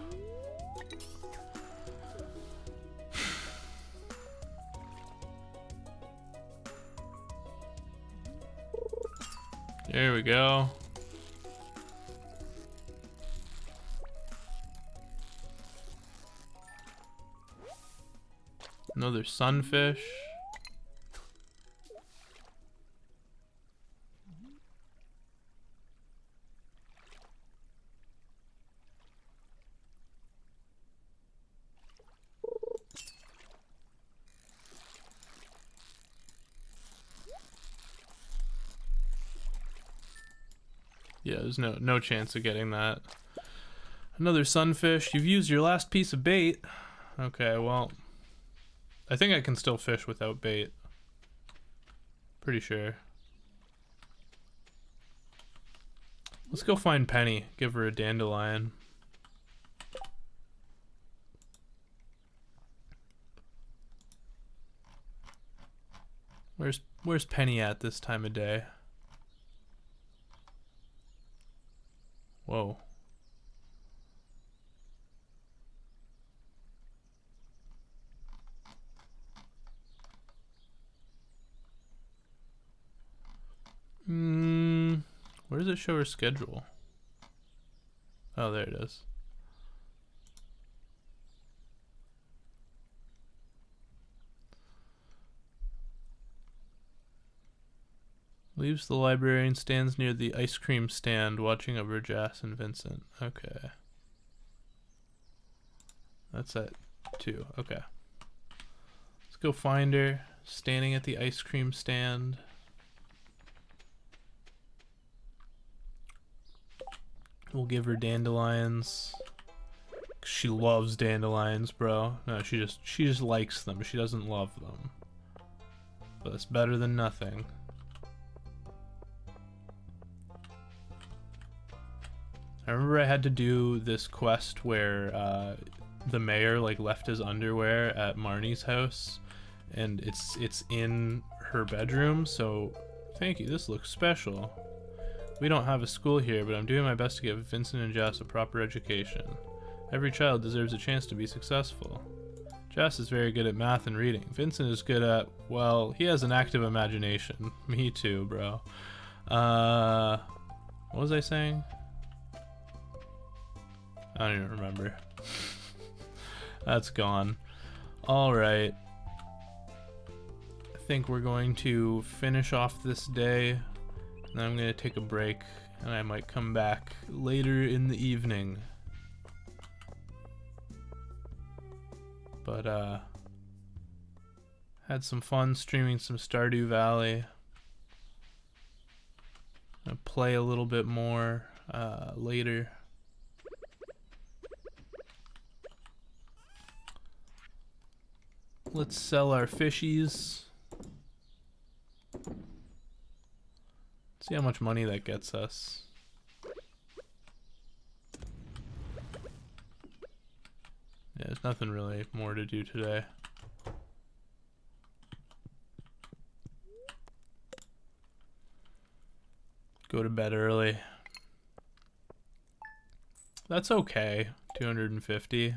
Speaker 1: There we go. Another sunfish. Yeah, there's no chance of getting that. Another sunfish. You've used your last piece of bait. Okay, well, I think I can still fish without bait. Pretty sure. Let's go find Penny. Give her a dandelion. Where's Penny at this time of day? Whoa. Where does it show her schedule? Oh, there it is. Leaves the library and stands near the ice cream stand watching over Jas and Vincent. Okay. That's at 2. Okay. Let's go find her. Standing at the ice cream stand. We'll give her dandelions. She loves dandelions, bro. No, she just likes them. She doesn't love them. But it's better than nothing. I remember I had to do this quest where the mayor like left his underwear at Marnie's house, and it's in her bedroom. So thank you. This looks special. We don't have a school here, but I'm doing my best to give Vincent and Jas a proper education. Every child deserves a chance to be successful. Jas is very good at math and reading. Vincent is good at, well, he has an active imagination. Me too, bro. What was I saying? I don't even remember. That's gone. Alright. I think we're going to finish off this day. And then I'm going to take a break. And I might come back later in the evening. But, had some fun streaming some Stardew Valley. Gonna play a little bit more, later. Let's sell our fishies. See how much money that gets us. Yeah, there's nothing really more to do today. Go to bed early. That's okay. 250.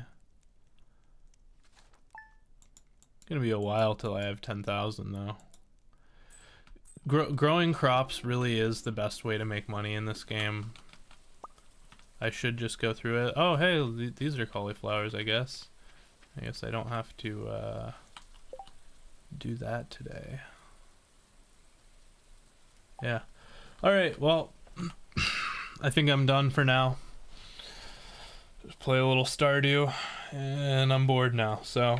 Speaker 1: Gonna be a while till I have 10,000 though. Growing crops really is the best way to make money in this game. I should just go through it. Oh, hey, these are cauliflowers, I guess. I guess I don't have to do that today. Yeah. Alright, well, I think I'm done for now. Just play a little Stardew, and I'm bored now, so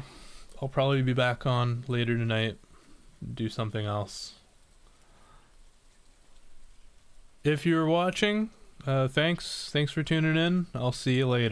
Speaker 1: I'll probably be back on later tonight, do something else. If you're watching, thanks for tuning in. I'll see you later.